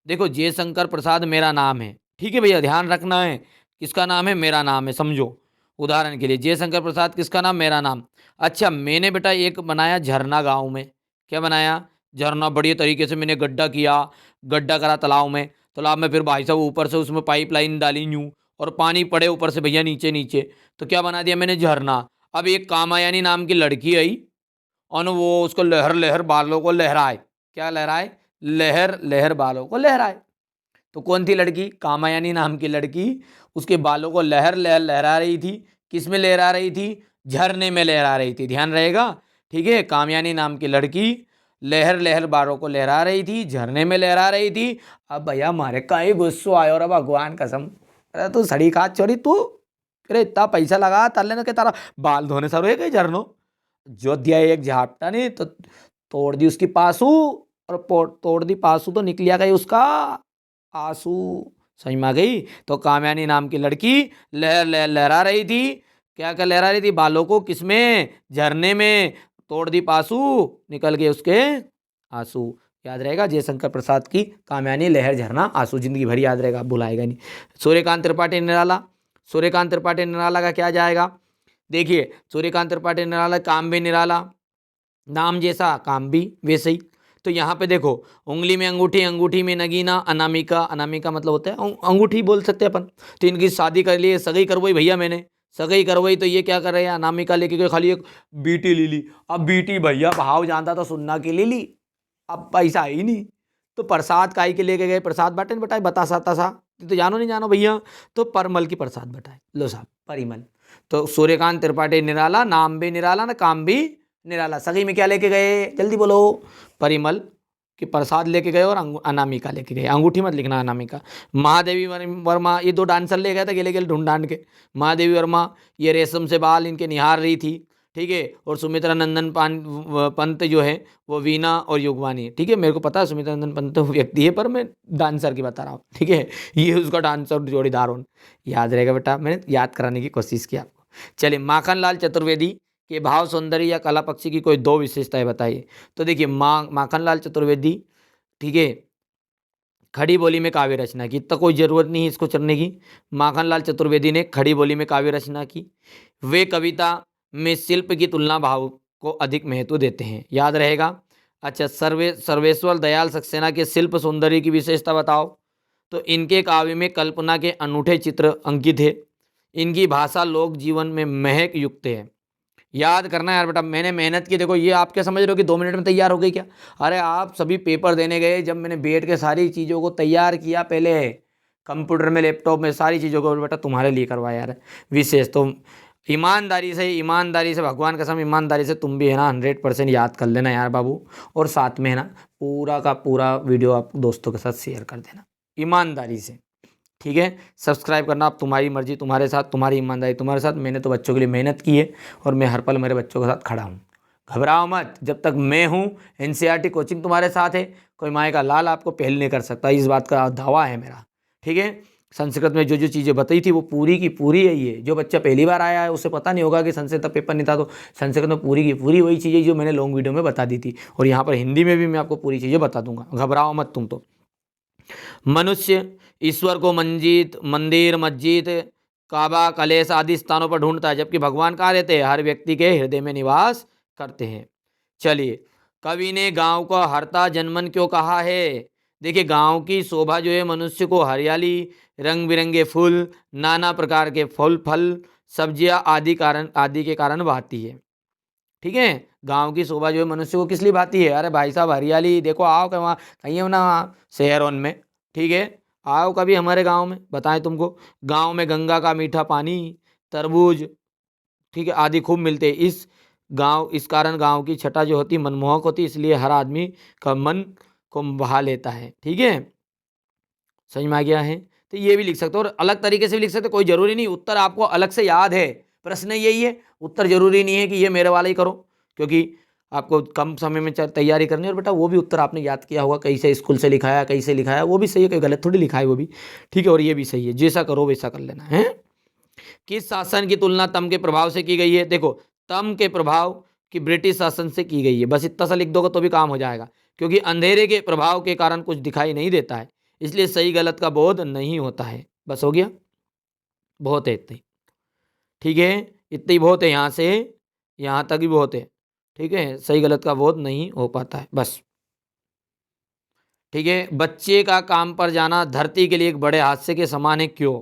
देखो जयशंकर प्रसाद मेरा नाम है। ठीक है भैया, ध्यान रखना है, किसका नाम है? मेरा नाम है, समझो। उदाहरण के लिए जयशंकर प्रसाद किसका नाम? मेरा नाम। अच्छा, मैंने बेटा एक बनाया झरना गांव में। क्या बनाया? झरना। बढ़िया तरीके से मैंने गड्ढा किया, गड्ढा करा तालाब में। तालाब में फिर भाई साहब ऊपर से उसमें पाइपलाइन डाली यूँ, और पानी पड़े ऊपर से भैया नीचे नीचे, तो क्या बना दिया मैंने? झरना। अब एक कामायानी नाम की लड़की आई और वो उसको लहर लहर बालों को लहराए। क्या लहराए? लहर लहर बालों को लहराए। तो कौन थी लड़की? कामायानी नाम की लड़की उसके बालों को लहर लहर लहरा रही थी। किस में लहरा रही थी? झरने में लहरा रही थी, ध्यान रहेगा। ठीक है, कामयानी नाम की लड़की लहर लहर बालों को लहरा रही थी, झरने में लहरा रही थी। अब भैया मारे कहीं गुस्सो आयो रे भगवान कसम, अरे तू सड़ी खा चोरी तू, अरे इतना पैसा लगा तर लेना के तारा बाल धोने सर कहीं झरनो, जो दिया एक झापटा नहीं तो तोड़ दी उसकी पासू, और तोड़ दी पासू तो निकलिया गई उसका आंसू। समझ में आ गई? तो कामयानी नाम की लड़की लहर लहर लहरा रही थी। क्या क्या लहरा रही थी? बालों को। किसमें? झरने में। तोड़ दी पासू, निकल गए उसके आंसू। याद रहेगा, जयशंकर प्रसाद की कामयानी लहर झरना आंसू, जिंदगी भर याद रहेगा, भुलाएगा नहीं। सूर्यकांत त्रिपाठी निराला, सूर्यकांत त्रिपाठी निराला का क्या जाएगा? देखिए सूर्यकांत त्रिपाठी निराला, काम भी निराला, नाम जैसा काम भी वैसे ही। तो यहाँ पे देखो, उंगली में अंगूठी, अंगूठी में नगीना, अनामिका, अनामिका मतलब होता है अंगूठी बोल सकते हैं अपन। तो इनकी शादी कर लिए, सगाई करवाई भैया मैंने, सगाई करवाई, तो ये क्या कर रहे हैं? अनामिका लेके गए, खाली एक बीटी ले ली। अब बीटी भैया भाव जानता तो सुनना की ले ली, अब पैसा ही नहीं, तो प्रसाद काई के लेके गए, प्रसाद बांटे बटाए, बतासा तसा, तो जानो नहीं जानो भैया, तो परमल की प्रसाद बटाए, लो साहब परिमल। तो सूर्यकांत त्रिपाठी निराला, नाम भी निराला ना काम भी निराला। सगी में क्या लेके गए? जल्दी बोलो। परिमल कि प्रसाद लेके गए और अनामिका लेके गए। अंगूठी मत लिखना, अनामिका। महादेवी वर्मा, ये 2 डांसर ले गए थे गेले गेले ढूंढ ढांड के। महादेवी वर्मा ये रेशम से बाल इनके निहार रही थी। ठीक है, और सुमित्रा नंदन पंत जो है वो वीणा और युगवानी। ठीक है, मेरे को पता है सुमित्रा नंदन पंत व्यक्ति है, पर मैं डांसर की बता रहा हूँ। ठीक है, ये उसका डांसर जोड़ीदार हो, याद रहेगा बेटा, मैंने याद कराने की कोशिश की आपको। चलिए, माखनलाल चतुर्वेदी के भाव, सौंदर्य या कला पक्षी की कोई 2 विशेषताएं बताइए। तो देखिए माखनलाल चतुर्वेदी, ठीक है, खड़ी बोली में काव्य रचना की, इतना कोई जरूरत नहीं है इसको चढ़ने की। माखनलाल चतुर्वेदी ने खड़ी बोली में काव्य रचना की। वे कविता में शिल्प की तुलना भाव को अधिक महत्व देते हैं, याद रहेगा। अच्छा, सर्वेश्वर दयाल सक्सेना के शिल्प सौंदर्य की विशेषता बताओ। तो इनके काव्य में कल्पना के अनूठे चित्र अंकित है। इनकी भाषा लोक जीवन में महक युक्त है। याद करना यार बेटा, मैंने मेहनत की। देखो ये आप क्या समझ रहे हो कि 2 मिनट में तैयार हो गई क्या? अरे आप सभी पेपर देने गए, जब मैंने बैठ के सारी चीज़ों को तैयार किया, पहले कंप्यूटर में, लैपटॉप में, सारी चीज़ों को बेटा तुम्हारे लिए करवाया यार। विशेष तो ईमानदारी से भगवान कसम, ईमानदारी से तुम भी है ना 100% याद कर लेना यार बाबू। और साथ में है ना पूरा का पूरा वीडियो आप दोस्तों के साथ शेयर कर देना ईमानदारी से। ठीक है, सब्सक्राइब करना आप, तुम्हारी मर्जी, तुम्हारे साथ, तुम्हारी ईमानदारी तुम्हारे साथ। मैंने तो बच्चों के लिए मेहनत की है और मैं हर पल मेरे बच्चों के साथ खड़ा हूँ। घबराओ मत, जब तक मैं हूँ एनसीईआरटी कोचिंग तुम्हारे साथ है, कोई माए का लाल आपको पहल नहीं कर सकता, इस बात का दावा है मेरा। ठीक है, संस्कृत में जो जो चीज़ें बताई थी वो पूरी की पूरी है। ये जो बच्चा पहली बार आया है उसे पता नहीं होगा कि संस्कृत का पेपर नहीं था, तो संस्कृत में पूरी की पूरी वही चीज़ें जो मैंने लॉन्ग वीडियो में बता दी थी, और यहाँ पर हिंदी में भी मैं आपको पूरी चीज़ें बता दूंगा। घबराओ मत तुम तो। मनुष्य ईश्वर को मंदिर, मस्जिद, काबा, कलेश आदि स्थानों पर ढूंढता है, जबकि भगवान कहाँ रहते हैं? हर व्यक्ति के हृदय में निवास करते हैं। चलिए, कवि ने गांव को हरता जनमन क्यों कहा है? देखिए, गांव की शोभा जो है मनुष्य को हरियाली, रंग बिरंगे फूल, नाना प्रकार के फल, सब्जियां आदि के कारण भाती है। ठीक है, गांव की शोभा जो है मनुष्य को किस लिए भाती है? अरे भाई साहब, हरियाली देखो, आओ कहीं, वहाँ कहीं हो ना शहरों में, ठीक है, आओ कभी हमारे गांव में, बताएं तुमको। गांव में गंगा का मीठा पानी, तरबूज, ठीक है, आदि खूब मिलते हैं। इस कारण गांव की छटा जो होती है मनमोहक होती है, इसलिए हर आदमी का मन को बहा लेता है। ठीक है, समझ में आ गया है? तो ये भी लिख सकते हो और अलग तरीके से भी लिख सकते हो, कोई जरूरी नहीं उत्तर आपको अलग से याद है। प्रश्न यही है, उत्तर जरूरी नहीं है कि ये मेरे वाला ही करो, क्योंकि आपको कम समय में तैयारी करनी है। और बेटा वो भी उत्तर आपने याद किया होगा, कहीं से स्कूल से लिखाया, कहीं से लिखाया, वो भी सही है, कोई गलत थोड़ी लिखा है वो भी। ठीक है, और ये भी सही है, जैसा करो वैसा कर लेना है। किस शासन की तुलना तम के प्रभाव से की गई है? देखो, तम के प्रभाव की ब्रिटिश शासन से की गई है, बस इतना सा लिख दोगे तो भी काम हो जाएगा, क्योंकि अंधेरे के प्रभाव के कारण कुछ दिखाई नहीं देता है, इसलिए सही गलत का बोध नहीं होता है। बस हो गया, बहुत है इतना ही। ठीक है, इतना ही बहुत है, यहाँ से यहाँ तक ही बहुत है। ठीक है, सही गलत का बोध नहीं हो पाता है, बस। ठीक है, बच्चे का काम पर जाना धरती के लिए एक बड़े हादसे के समान है, क्यों?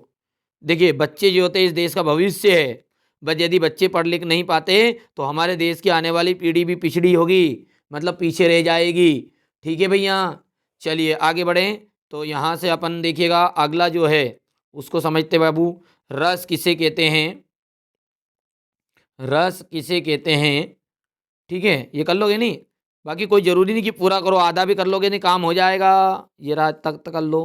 देखिए, बच्चे जो होते हैं इस देश का भविष्य है, बस यदि बच्चे पढ़ लिख नहीं पाते तो हमारे देश की आने वाली पीढ़ी भी पिछड़ी होगी, मतलब पीछे रह जाएगी। ठीक है भैया, चलिए आगे बढ़ें। तो यहाँ से अपन देखिएगा अगला जो है उसको समझते बाबू, रस किसे कहते हैं? रस किसे कहते हैं? ठीक है, ये कर लोगे नहीं? बाकी कोई जरूरी नहीं कि पूरा करो, आधा भी कर लोगे नहीं काम हो जाएगा, ये रात तक कर लो।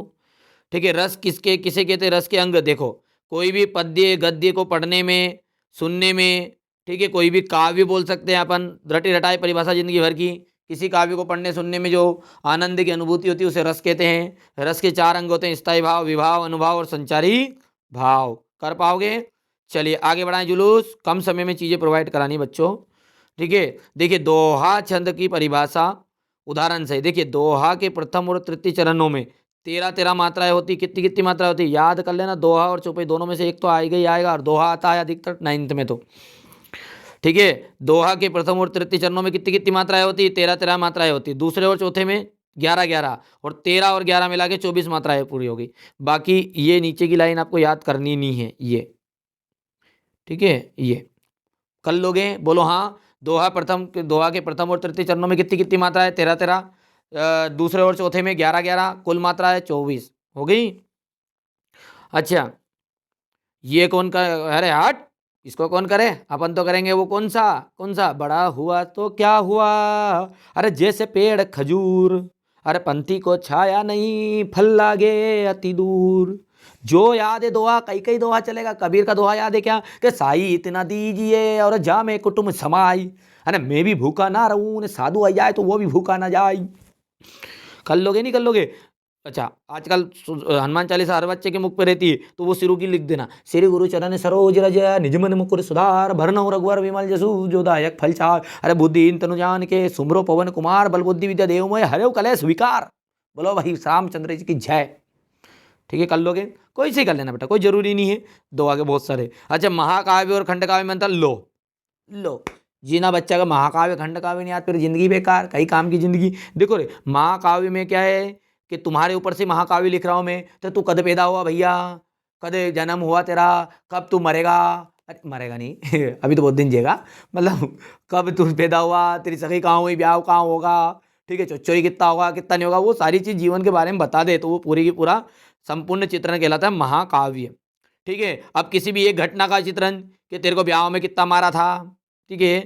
ठीक है, रस किसे कहते हैं? रस के अंग देखो, कोई भी पद्य गद्य को पढ़ने में, सुनने में, ठीक है, कोई भी काव्य बोल सकते हैं अपन, रटी रटाई परिभाषा जिंदगी भर की, किसी काव्य को पढ़ने सुनने में जो आनंद की अनुभूति होती है उसे रस कहते हैं। रस के 4 अंग होते हैं, स्थायी भाव, विभाव, अनुभाव और संचारी भाव। कर पाओगे? चलिए आगे बढ़ाएं, जुलूस, कम समय में चीजें प्रोवाइड करानी बच्चों। ठीक है, देखिए दोहा छंद की परिभाषा उदाहरण से, देखिए दोहा के प्रथम और तृतीय चरणों में 13 मात्राएं होती, कितनी कितनी मात्राएं होती याद कर लेना। दोहा और चौपाई दोनों में से एक तो आएगा ही आएगा, और दोहा आता है अधिकतर 9th में। तो ठीक है, दोहा के प्रथम और तृतीय चरणों में कितनी कितनी मात्राएं होती? 13 मात्राएं होती। दूसरे और चौथे में 11 और 13 और 11 मिला के 24 मात्राएं पूरी होगी। बाकी ये नीचे की लाइन आपको याद करनी नहीं है ये। ठीक है, ये कर लोगे? बोलो हाँ। दोहा के प्रथम और तृतीय चरणों में कितनी कितनी मात्रा है? 13 दूसरे और चौथे में 11 कुल मात्रा है 24 हो गई। अच्छा, ये कौन का? अरे हट, इसको कौन करे? अपन तो करेंगे वो कौन सा? बड़ा हुआ तो क्या हुआ, अरे जैसे पेड़ खजूर, अरे पंथी को छाया नहीं, फल लागे अति दूर। जो याद है दोहा, कई दोहा चलेगा। कबीर का दोहा याद है क्या? कि साई इतना दीजिए और जा में कुटुंब समाई, अरे मैं भी भूखा ना रहूं, साधु आ जाए तो वो भी भूखा ना जाए। कर लोगे नहीं कर लोगे? अच्छा, आजकल हनुमान चालीसा हर बच्चे के मुख पे रहती है, तो वो शुरू की लिख देना, श्री गुरु चरण सरोज रज निज मन मुकुर सुधार, भरनौ रघुवर विमल जसु जो दायक फल चार, अरे बुद्धिहीन तनु जान के सुमरो पवन कुमार, बल बुद्धि विद्या देवमय हरेव कलेश विकार। बोलो भाई रामचंद्र जी की जय। ठीक है, कर लोगे? कोई से कर लेना बेटा, कोई जरूरी नहीं है, दो आगे बहुत सारे। अच्छा, महाकाव्य और खंडकाव्य में अंतर। लो जीना बच्चा का महाकाव्य खंड काव्य नहीं याद, फिर जिंदगी बेकार, कई काम की जिंदगी। देखो रे, महाकाव्य में क्या है कि तुम्हारे ऊपर से महाकाव्य लिख रहा हूं मैं, तो तू कद पैदा हुआ भैया, कद जन्म हुआ तेरा, कब तू मरेगा? अरे मरेगा नहीं अभी तो बहुत दिन जिएगा, मतलब कब तू पैदा हुआ, तेरी सगाई कहाँ हुई, ब्याह कहाँ होगा, ठीक है, चोरी कितना होगा कितना नहीं होगा, वो सारी चीज जीवन के बारे में बता दे, तो वो पूरी की पूरा संपूर्ण चित्रण कहलाता है महाकाव्य। ठीक है, अब किसी भी एक घटना का चित्रण, कि तेरे को ब्याह में कितना मारा था, ठीक है,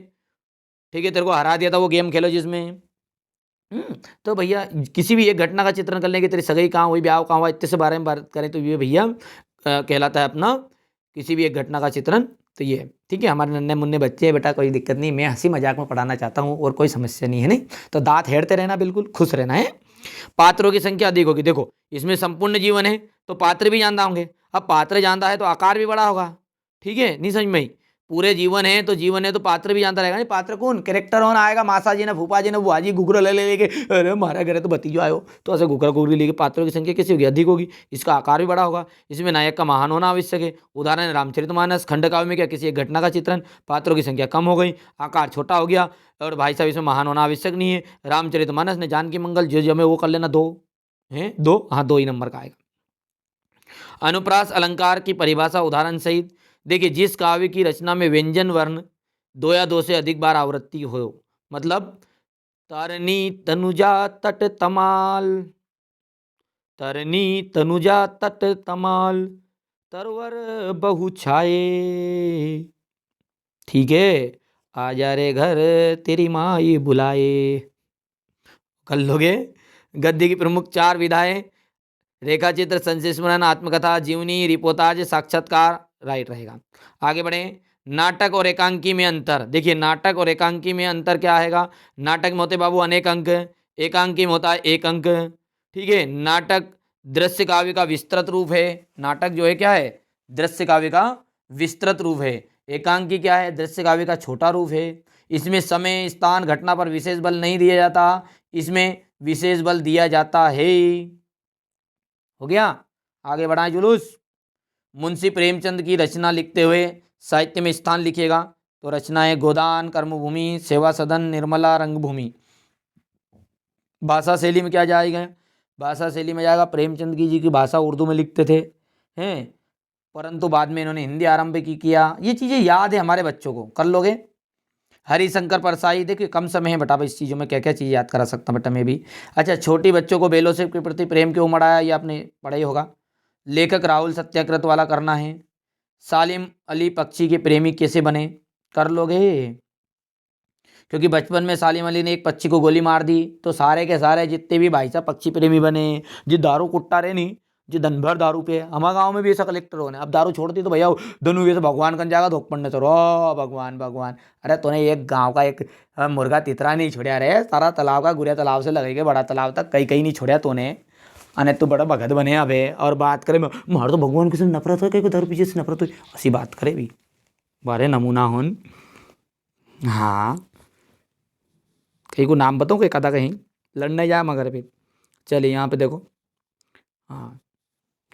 तेरे को हरा दिया था वो गेम खेलो जिसमें, तो भैया किसी भी एक घटना का चित्रण कर लें कि तेरी सगाई कहाँ हुई, ब्याह कहाँ हुआ, इतने से बारे में बात करें तो ये भैया कहलाता है अपना किसी भी एक घटना का चित्रण। तो ये ठीक है, हमारे नन्हे मुन्ने बच्चे हैं बेटा, कोई दिक्कत नहीं, मैं हंसी मजाक में पढ़ाना चाहता हूँ और कोई समस्या नहीं है, नहीं तो दांत हेड़ते रहना, बिल्कुल खुश रहना है। पात्रों की संख्या अधिक होगी, देखो इसमें संपूर्ण जीवन है तो पात्र भी जानता होंगे, अब पात्र जानता है तो आकार भी बड़ा होगा। ठीक है, नहीं समझ में आई? पूरे जीवन है तो पात्र भी जानता रहेगा। नहीं, पात्र कौन? कैरेक्टर होना आएगा, मासा जी ने, फूफा जी ने, बुआ जी घुघरा ले लेके, अरे हमारा घर है तो भतीजो आयो, तो ऐसे घुघरा घुघरी लेके पात्रों की संख्या कैसी होगी? अधिक होगी, इसका आकार भी बड़ा होगा। इसमें नायक का महान होना आवश्यक है। उदाहरण रामचरितमानस। खंडकाव्य में क्या, किसी एक घटना का चित्रण, पात्रों की संख्या कम हो गई, आकार छोटा हो गया, और भाई साहब इसमें महान होना आवश्यक नहीं है। रामचरितमानस ने जानकी मंगल जो जमे वो कर लेना, दो है, दो, हाँ 2 ही नंबर का आएगा। अनुप्रास अलंकार की परिभाषा उदाहरण सहित, देखिए, जिस काव्य की रचना में व्यंजन वर्ण 2 या 2 से अधिक बार आवृत्ति हो, मतलब तरनी तनुजा तट तमाल, तरनी तनुजा तट तमाल, तरवर बहु छाए, ठीक है, आजा रे घर तेरी माई बुलाए, कर लोगे। गद्य की प्रमुख 4 विधाएं, रेखा चित्र, संशय स्मरण, आत्मकथा, जीवनी, रिपोर्टाज, साक्षात्कार, राइट रहेगा। आगे बढ़े। नाटक और एकांकी में अंतर। देखिए, नाटक और एकांकी में अंतर क्या आएगा? नाटक में होते बाबू अनेक अंक, एकांकी में होता है एक अंक, ठीक है। नाटक दृश्य काव्य का विस्तृत रूप है। नाटक जो है क्या है? दृश्य काव्य का विस्तृत रूप है। एकांकी क्या है? दृश्य काव्य का छोटा रूप है। इसमें समय, स्थान, घटना पर विशेष बल नहीं दिया जाता, इसमें विशेष बल दिया जाता है। हो गया। आगे बढ़ाएं जुलूस। मुंशी प्रेमचंद की रचना लिखते हुए साहित्य में स्थान लिखिएगा। तो रचनाएं गोदान, कर्मभूमि, सेवा सदन, निर्मला, रंगभूमि। भाषा शैली में क्या जाएगा? भाषा शैली में जाएगा, प्रेमचंद की जी की भाषा उर्दू में लिखते थे, हैं, परंतु बाद में इन्होंने हिंदी आरंभ की किया। ये चीज़ें याद है हमारे बच्चों को, कर लोगे। हरिशंकर परसाई, देखिए कम समय है बेटा, इस चीज़ों में क्या क्या चीज़ याद करा सकता हूँ बेटा मैं भी। अच्छा, छोटी बच्चों को बेलों से के प्रति प्रेम क्यों मढ़ाया, ये आपने पढ़ा ही होगा। लेखक राहुल सत्याग्रत वाला करना है। सालिम अली पक्षी के प्रेमी कैसे बने, कर लोगे, क्योंकि बचपन में सालिम अली ने एक पक्षी को गोली मार दी, तो सारे के सारे जितने भी भाई साहब पक्षी प्रेमी बने। जी दारू कुट्टा रहे नहीं, जी दिन भर दारू पे। हमारे गांव में भी ऐसा कलेक्टर होने, अब दारू छोड़ दी तो भैया दोनों ये तो भगवान कन जाएगा, धोख पड़ने चलो भगवान भगवान। अरे तूने एक गांव का एक मुर्गा तितरा नहीं छोड़ा रे, सारा तालाब का गुरिया तालाब से लगे बड़ा तालाब तक कहीं कहीं नहीं छोड़ा तूने। अने तू बड़ा भगत बने अबे, और बात करे मार तो भगवान किसी नफरत हो, कहीं दारू पीछे से नफरत हो, ऐसी बात करे भी बारे नमूना होन। हाँ, कहीं को नाम बताऊँ, कहीं कदा कहीं लड़ने जाए मगर फिर। चलिए यहाँ पे देखो, हाँ,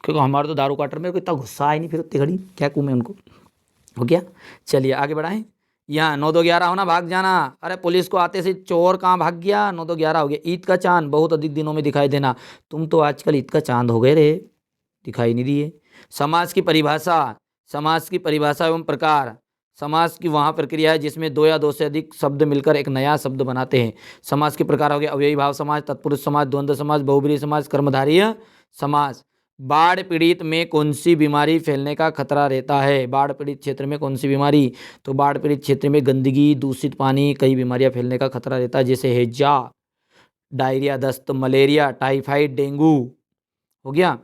क्योंकि हमारे तो दारू काटर, मेरे को इतना गुस्सा आया नहीं फिर उतनी घड़ी, क्या कहूँ मैं उनको। हो गया। चलिए आगे बढ़ाएं। यहाँ 9-2-11 होना, भाग जाना। अरे पुलिस को आते से चोर कहाँ भाग गया, 9-2-11 हो गया। ईद का चांद बहुत अधिक दिनों में दिखाई देना, तुम तो आजकल ईद का चांद हो गए रे, दिखाई नहीं दिए। समाज की परिभाषा, समाज की परिभाषा एवं प्रकार। समाज की वहाँ प्रक्रिया है जिसमें 2 या 2 से अधिक शब्द मिलकर एक नया शब्द बनाते हैं। समाज के प्रकार हो गया अव्ययी भाव समाज, तत्पुरुष समाज, द्वंद्व समाज, बहुब्रीहि समाज, कर्मधारय समाज। बाढ़ पीड़ित में कौन सी बीमारी फैलने का खतरा रहता है? बाढ़ पीड़ित क्षेत्र में कौन सी बीमारी? तो बाढ़ पीड़ित क्षेत्र में गंदगी, दूषित पानी, कई बीमारियां फैलने का खतरा रहता है, जैसे हैजा, डायरिया, दस्त, मलेरिया, टाइफाइड, डेंगू। हो गया।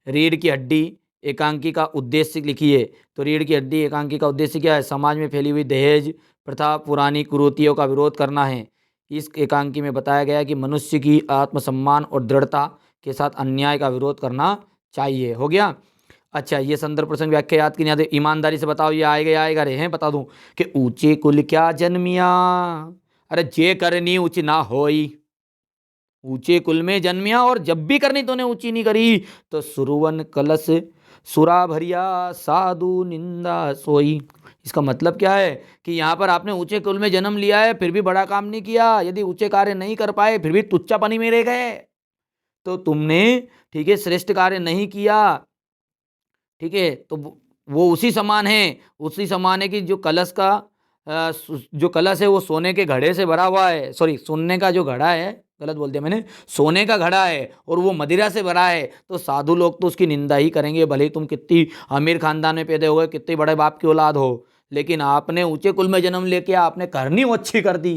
रीढ़ की हड्डी एकांकी का उद्देश्य लिखिए। तो रीढ़ की हड्डी एकांकी का उद्देश्य क्या है? समाज में फैली हुई दहेज प्रथा, पुरानी कुरीतियों का विरोध करना है। इस एकांकी में बताया गया है कि मनुष्य की आत्मसम्मान और दृढ़ता के साथ अन्याय का विरोध करना चाहिए। हो गया। अच्छा, ये संदर्भ प्रसंग व्याख्या याद की नहीं आती, ईमानदारी से बताओ, ये आएगा रे हैं, बता दूं कि ऊंचे कुल क्या जन्मिया, अरे जे करनी ऊंची ना होई, ऊंचे कुल में जन्मिया और जब भी करनी तूने ऊंची नहीं करी, तो सुरवन कलश सुरा भरिया साधु निंदा सोई। इसका मतलब क्या है कि यहाँ पर आपने ऊंचे कुल में जन्म लिया है फिर भी बड़ा काम नहीं किया, यदि ऊंचे कार्य नहीं कर पाए फिर भी तुच्चापनी में रह गए, तो तुमने, ठीक है, श्रेष्ठ कार्य नहीं किया, ठीक है। तो वो उसी समान है, उसी समान है कि जो कलश का जो कलश है वो सोने के घड़े से भरा हुआ है, सॉरी सोने का जो घड़ा है, गलत बोल दिया मैंने, सोने का घड़ा है और वो मदिरा से भरा है, तो साधु लोग तो उसकी निंदा ही करेंगे, भले ही तुम कितनी अमीर खानदान में पैदा हो गए, कितने बड़े बाप की औलाद हो, लेकिन आपने ऊंचे कुल में जन्म लेके आपने करनी वो अच्छी कर दी,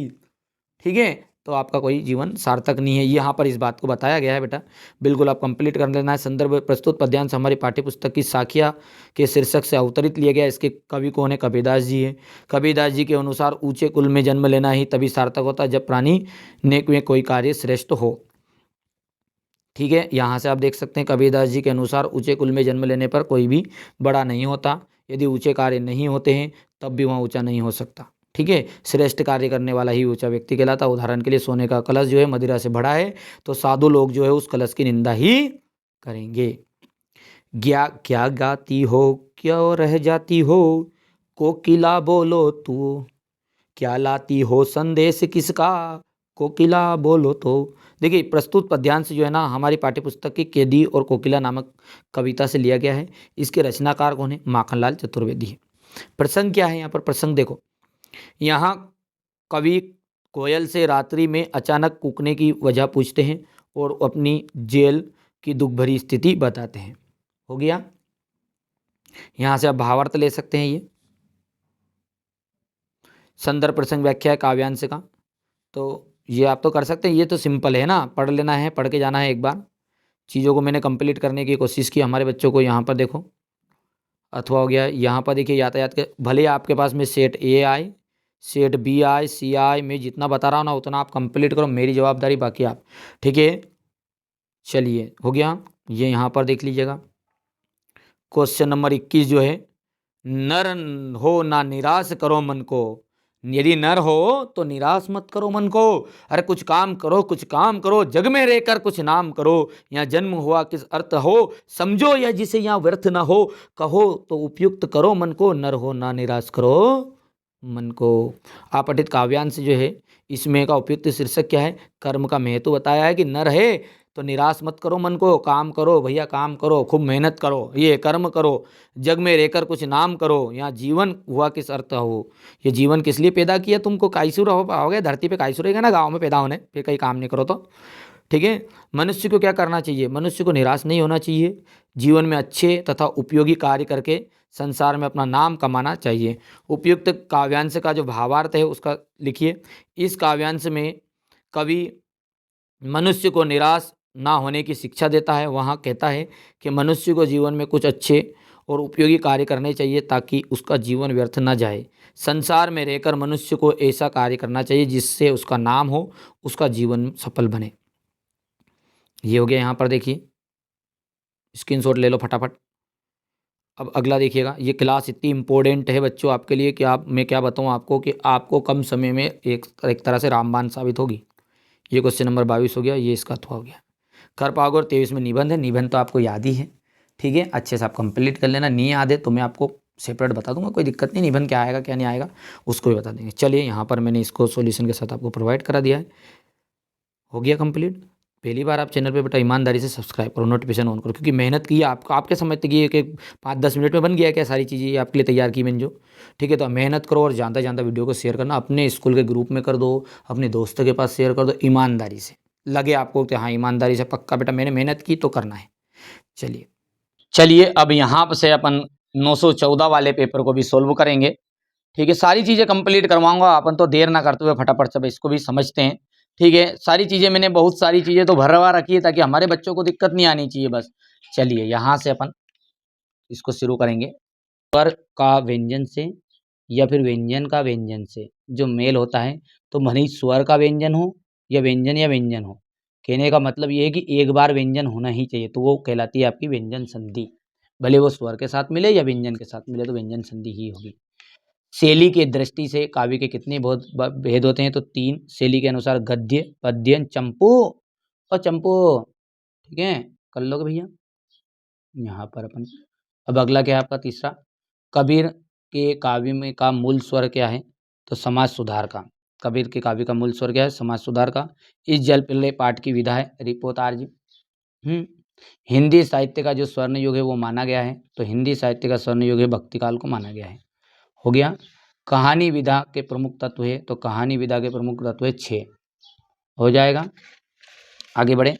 ठीक है, तो आपका कोई जीवन सार्थक नहीं है। यहाँ पर इस बात को बताया गया है बेटा, बिल्कुल आप कंप्लीट कर लेना है। संदर्भ प्रस्तुत पद्यांश हमारी पाठ्यपुस्तक की साखिया के शीर्षक से अवतरित लिया गया। इसके कवि कौन है? कबीरदास जी है। कबीरदास जी के अनुसार ऊंचे कुल में जन्म लेना ही तभी सार्थक होता है जब प्राणी ने में कोई कार्य श्रेष्ठ हो, ठीक है। यहाँ से आप देख सकते हैं कबीरदास जी के अनुसार ऊंचे कुल में जन्म लेने पर कोई भी बड़ा नहीं होता, यदि ऊंचे कार्य नहीं होते हैं तब भी वहाँ ऊंचा नहीं हो सकता, ठीक है। श्रेष्ठ कार्य करने वाला ही ऊंचा व्यक्ति कहलाता। उदाहरण के लिए सोने का कलश जो है मदिरा से भरा है, तो साधु लोग जो है उस कलश की निंदा ही करेंगे। क्या गाती हो, क्यों रह जाती हो, कोकिला बोलो तू, क्या लाती हो संदेश किसका, कोकिला बोलो तो। देखिए, प्रस्तुत पद्यांश जो है ना हमारी पाठ्यपुस्तक की कैदी और कोकिला नामक कविता से लिया गया है। इसके रचनाकार कौन है? माखनलाल चतुर्वेदी है। प्रसंग क्या है यहाँ पर? प्रसंग देखो, यहाँ कवि कोयल से रात्रि में अचानक कूकने की वजह पूछते हैं और अपनी जेल की दुख भरी स्थिति बताते हैं। हो गया। यहाँ से आप भावार्थ ले सकते हैं। ये संदर्भ प्रसंग व्याख्या है काव्यांश का, तो ये आप तो कर सकते हैं। ये तो सिंपल है ना, पढ़ लेना है, पढ़ के जाना है एक बार। चीज़ों को मैंने कंप्लीट करने की कोशिश की हमारे बच्चों को। यहाँ पर देखो अथवा हो गया, यहाँ पर देखिए यातायात के, भले आपके पास में सेट ए आए, सेट बी आए, सी आए, मैं जितना बता रहा हूँ ना उतना आप कंप्लीट करो, मेरी जवाबदारी, बाकी आप। ठीक है, चलिए हो गया। ये यहाँ पर देख लीजिएगा, क्वेश्चन नंबर 21 जो है, नर हो ना निराश करो मन को। यदि नर हो तो निराश मत करो मन को। अरे कुछ काम करो, कुछ काम करो, जग में रहकर कुछ नाम करो। यहाँ जन्म हुआ किस अर्थ हो, समझो यह जिसे यहाँ व्यर्थ ना हो। कहो तो उपयुक्त करो मन को, नर हो ना निराश करो मन को। आप पठित काव्यांश जो है इसमें का उपयुक्त शीर्षक क्या है? कर्म का महत्व बताया है कि नर है तो निराश मत करो मन को, काम करो भैया, काम करो, खूब मेहनत करो, ये कर्म करो, जग में रहकर कुछ नाम करो। यहाँ जीवन हुआ किस अर्थ हो, ये जीवन किस लिए पैदा किया तुमको? कायसुर हो पाओगे धरती पे, कायसुर रहेगा ना गाँव में पैदा होने, फिर कहीं काम नहीं करो तो। ठीक है, मनुष्य को क्या करना चाहिए? मनुष्य को निराश नहीं होना चाहिए, जीवन में अच्छे तथा उपयोगी कार्य करके संसार में अपना नाम कमाना चाहिए। उपयुक्त काव्यांश का जो भावार्थ है उसका लिखिए। इस काव्यांश में कवि मनुष्य को निराश ना होने की शिक्षा देता है। वहाँ कहता है कि मनुष्य को जीवन में कुछ अच्छे और उपयोगी कार्य करने चाहिए ताकि उसका जीवन व्यर्थ न जाए। संसार में रहकर मनुष्य को ऐसा कार्य करना चाहिए जिससे उसका नाम हो, उसका जीवन सफल बने। ये हो गया। यहाँ पर देखिए, स्क्रीनशॉट ले लो फटाफट। अब अगला देखिएगा, ये क्लास इतनी इंपॉर्टेंट है बच्चों आपके लिए कि मैं क्या बताऊँ आपको कि आपको कम समय में एक तरह से रामबाण साबित होगी। ये क्वेश्चन नंबर 22 हो गया, ये इसका अथवा हो गया। कर पाओगे। और 23 में निबंध है, निबंध तो आपको याद ही है। ठीक है, अच्छे से आप कंप्लीट कर लेना। नहीं याद है तो मैं आपको सेपरेट बता दूंगा, कोई दिक्कत नहीं। निबंध क्या आएगा क्या नहीं आएगा उसको भी बता देंगे। चलिए, यहाँ पर मैंने इसको सॉल्यूशन के साथ आपको प्रोवाइड करा दिया है। हो गया कंप्लीट। पहली बार आप चैनल पे बेटा ईमानदारी से सब्सक्राइब करो, नोटिफिकेशन ऑन करो, क्योंकि मेहनत की है आपको। आपके समझते कि एक 5-10 मिनट में बन गया क्या सारी चीज़ें? ये आपके लिए तैयार की मैंने जो। ठीक है, तो मेहनत करो और जानता जानता वीडियो को शेयर करना, अपने स्कूल के ग्रुप में कर दो, अपने दोस्तों के पास शेयर कर दो। ईमानदारी से लगे आपको कि हाँ ईमानदारी से पक्का बेटा मैंने मेहनत की तो करना है। चलिए अब यहाँ से अपन 914 वाले पेपर को भी सोल्व करेंगे। ठीक है, सारी चीज़ें कंप्लीट करवाऊंगा। अपन तो देर ना करते हुए फटाफट सब इसको भी समझते हैं। ठीक है, सारी चीज़ें मैंने बहुत सारी चीज़ें तो भरवा रखी है ताकि हमारे बच्चों को दिक्कत नहीं आनी चाहिए बस। चलिए यहाँ से अपन इसको शुरू करेंगे। स्वर का व्यंजन से या फिर व्यंजन का व्यंजन से जो मेल होता है, तो भले ही स्वर का व्यंजन हो या व्यंजन हो, कहने का मतलब ये है कि एक बार व्यंजन होना ही चाहिए, तो वो कहलाती है आपकी व्यंजन संधि। भले वो स्वर के साथ मिले या व्यंजन के साथ मिले, तो व्यंजन संधि ही होगी। शैली के दृष्टि से काव्य के कितने बहुत भेद होते हैं? तो 3। शैली के अनुसार गद्य, पद्य, चंपू और चंपू। ठीक है, कर लोगे भैया यहाँ पर अपन। अब अगला क्या है आपका तीसरा, कबीर के काव्य में का मूल स्वर क्या है? तो समाज सुधार का। कबीर के काव्य का मूल स्वर क्या है? समाज सुधार का। इस जल पिल्ले पाठ की विधा है रिपोतार जी। हिंदी साहित्य का जो स्वर्ण युग है वो माना गया है, तो हिंदी साहित्य का स्वर्ण युग है भक्ति काल को माना गया है। हो गया। कहानी विधा के प्रमुख तत्व है, तो कहानी विधा के प्रमुख तत्व है 6। हो जाएगा। आगे बढ़े।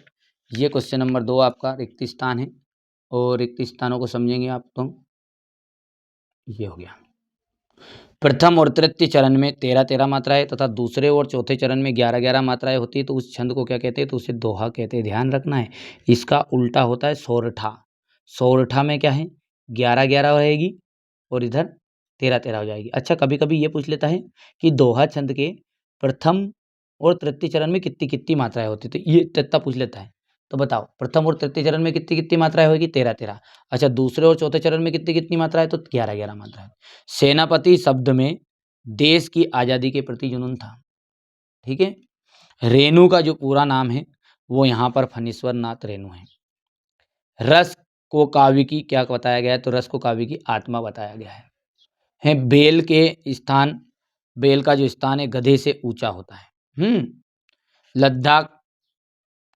ये क्वेश्चन नंबर 2 आपका रिक्त स्थान है, और रिक्त स्थानों को समझेंगे आप तो। ये हो गया। प्रथम और तृतीय चरण में 13-13 मात्राएं तथा दूसरे और चौथे चरण में 11-11 मात्राएं होती है, तो उस छंद को क्या कहते हैं? तो उसे दोहा कहते हैं। ध्यान रखना है, इसका उल्टा होता है सोरठा। सोरठा में क्या है? 11-11 रहेगी और इधर 13-13 हो जाएगी। अच्छा, कभी कभी ये पूछ लेता है कि दोहा छंद के प्रथम और तृतीय चरण में कितनी कितनी मात्राएं होती, तो ये तत्ता पूछ लेता है। तो बताओ, प्रथम और तृतीय चरण में कितनी कितनी मात्राएं होगी? 13-13। अच्छा, दूसरे और चौथे चरण में कितनी कितनी मात्राएं? तो 11-11 मात्राएं। सेनापति शब्द में देश की आज़ादी के प्रति जुनून था। ठीक है, रेणु का जो पूरा नाम है वो यहाँ पर फणीश्वर नाथ रेणु है। रस को काव्य की क्या बताया गया है? तो रस को काव्य की आत्मा बताया गया है। बेल के स्थान, बेल का जो स्थान है गधे से ऊंचा होता है। लद्दाख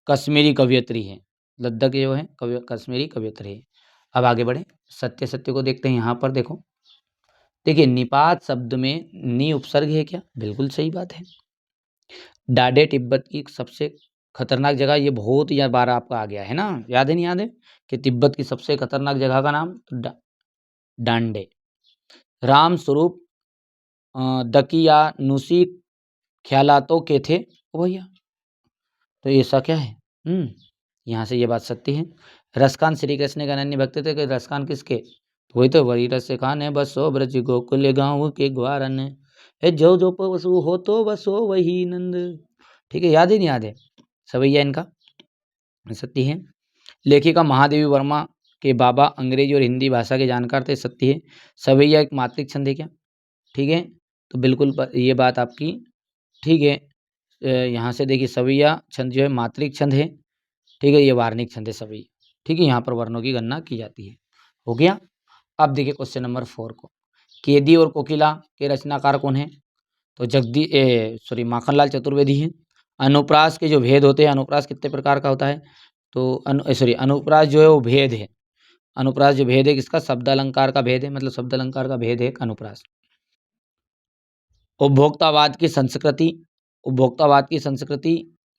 कश्मीरी कवियत्री है, लद्दाख जो है कश्मीरी कवियत्री है। अब आगे बढ़े, सत्य सत्य को देखते हैं। यहाँ पर देखो, देखिए निपात शब्द में नी उपसर्ग है क्या? बिल्कुल सही बात है। डाडे तिब्बत की सबसे खतरनाक जगह, ये बहुत या बार आपका आ गया है ना, याद है नहीं याद है कि तिब्बत की सबसे खतरनाक जगह का नाम डांडे। राम स्वरूप दकियानुसी ख्यालातों के थे ओ भैया, तो ऐसा क्या है? यहाँ से ये बात सत्य है। रसखान श्री कृष्ण के अनन्य भक्त थे, कि रसखान किसके? तो वही तो, वही रस खान है बसो ब्रज गोकुल गाँव के ग्वारन है, जो पशु हो तो बसो वही नंद। ठीक है, याद ही नहीं याद है सवैया इनका? सत्य है। लेखिका महादेवी वर्मा के बाबा अंग्रेजी और हिंदी भाषा के जानकार थे, सत्य है। सवैया एक मातृक छंद है क्या? ठीक है, तो बिल्कुल ये बात आपकी ठीक है। यहाँ से देखिए सवैया छंद जो है मात्रिक छंद है, ठीक है, ये वार्णिक छंद है सभी, ठीक है, यहाँ पर वर्णों की गणना की जाती है। हो गया। अब देखिए क्वेश्चन नंबर 4 को, केदी और कोकिला के रचनाकार कौन है? तो माखनलाल चतुर्वेदी है। अनुप्रास के जो भेद होते हैं, अनुप्रास कितने प्रकार का होता है? तो अनुप्रास जो है वो भेद है। अनुप्रास जो भेद है किसका? शब्द अलंकार का भेद है, मतलब शब्द अलंकार का भेद है एक अनुप्रास। उपभोक्तावाद की संस्कृति, उपभोक्तावाद की संस्कृति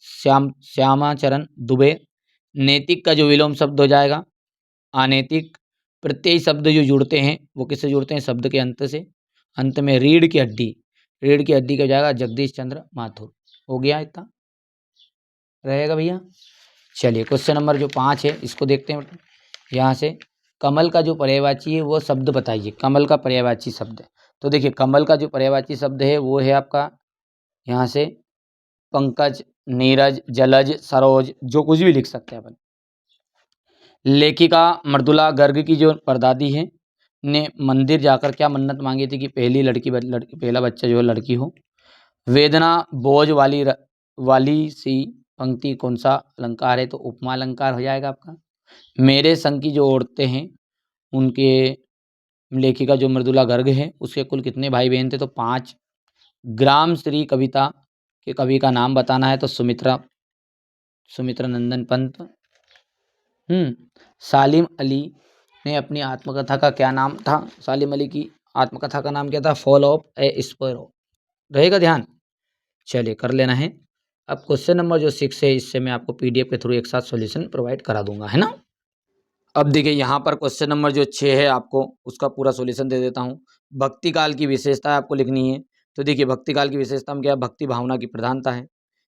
श्यामाचरण दुबे। नैतिक का जो विलोम शब्द हो जाएगा अनैतिक। प्रत्यय शब्द जो जुड़ते हैं वो किससे जुड़ते हैं? शब्द के अंत से। अंत में रीढ़ की हड्डी, रीढ़ की हड्डी का हो जाएगा जगदीश चंद्र माथुर। हो गया, इतना रहेगा भैया। चलिए क्वेश्चन नंबर जो 5 है इसको देखते हैं। यहाँ से कमल का जो पर्यायवाची है वो शब्द बताइए, कमल का पर्यायवाची शब्द। तो देखिए कमल का जो पर्यायवाची शब्द है वो है आपका यहाँ से पंकज, नीरज, जलज, सरोज, जो कुछ भी लिख सकते हैं अपन। लेखिका मृदुला गर्ग की जो परदादी है ने मंदिर जाकर क्या मन्नत मांगी थी? कि पहली पहला बच्चा जो है लड़की हो। वेदना बोझ वाली सी पंक्ति कौन सा अलंकार है? तो उपमा अलंकार हो जाएगा आपका। मेरे संग की जो औरतें हैं उनके लेखिका जो मृदुला गर्ग है उसके कुल कितने भाई बहन थे? तो 5। ग्राम श्री कविता के कवि का नाम बताना है, तो सुमित्रा नंदन पंत। सालिम अली ने अपनी आत्मकथा का क्या नाम था? सालिम अली की आत्मकथा का नाम क्या था? Fall of A sparrow. रहेगा ध्यान। चलिए कर लेना है। अब क्वेश्चन नंबर जो 6 है इससे मैं आपको पीडीएफ के थ्रू एक साथ सॉल्यूशन प्रोवाइड करा दूंगा, है ना। अब देखिए यहाँ पर क्वेश्चन नंबर जो 6 है आपको उसका पूरा सॉल्यूशन दे देता हूँ। भक्ति काल की विशेषता आपको लिखनी है। तो देखिए भक्ति काल की विशेषता में क्या है? भक्ति भावना की प्रधानता है।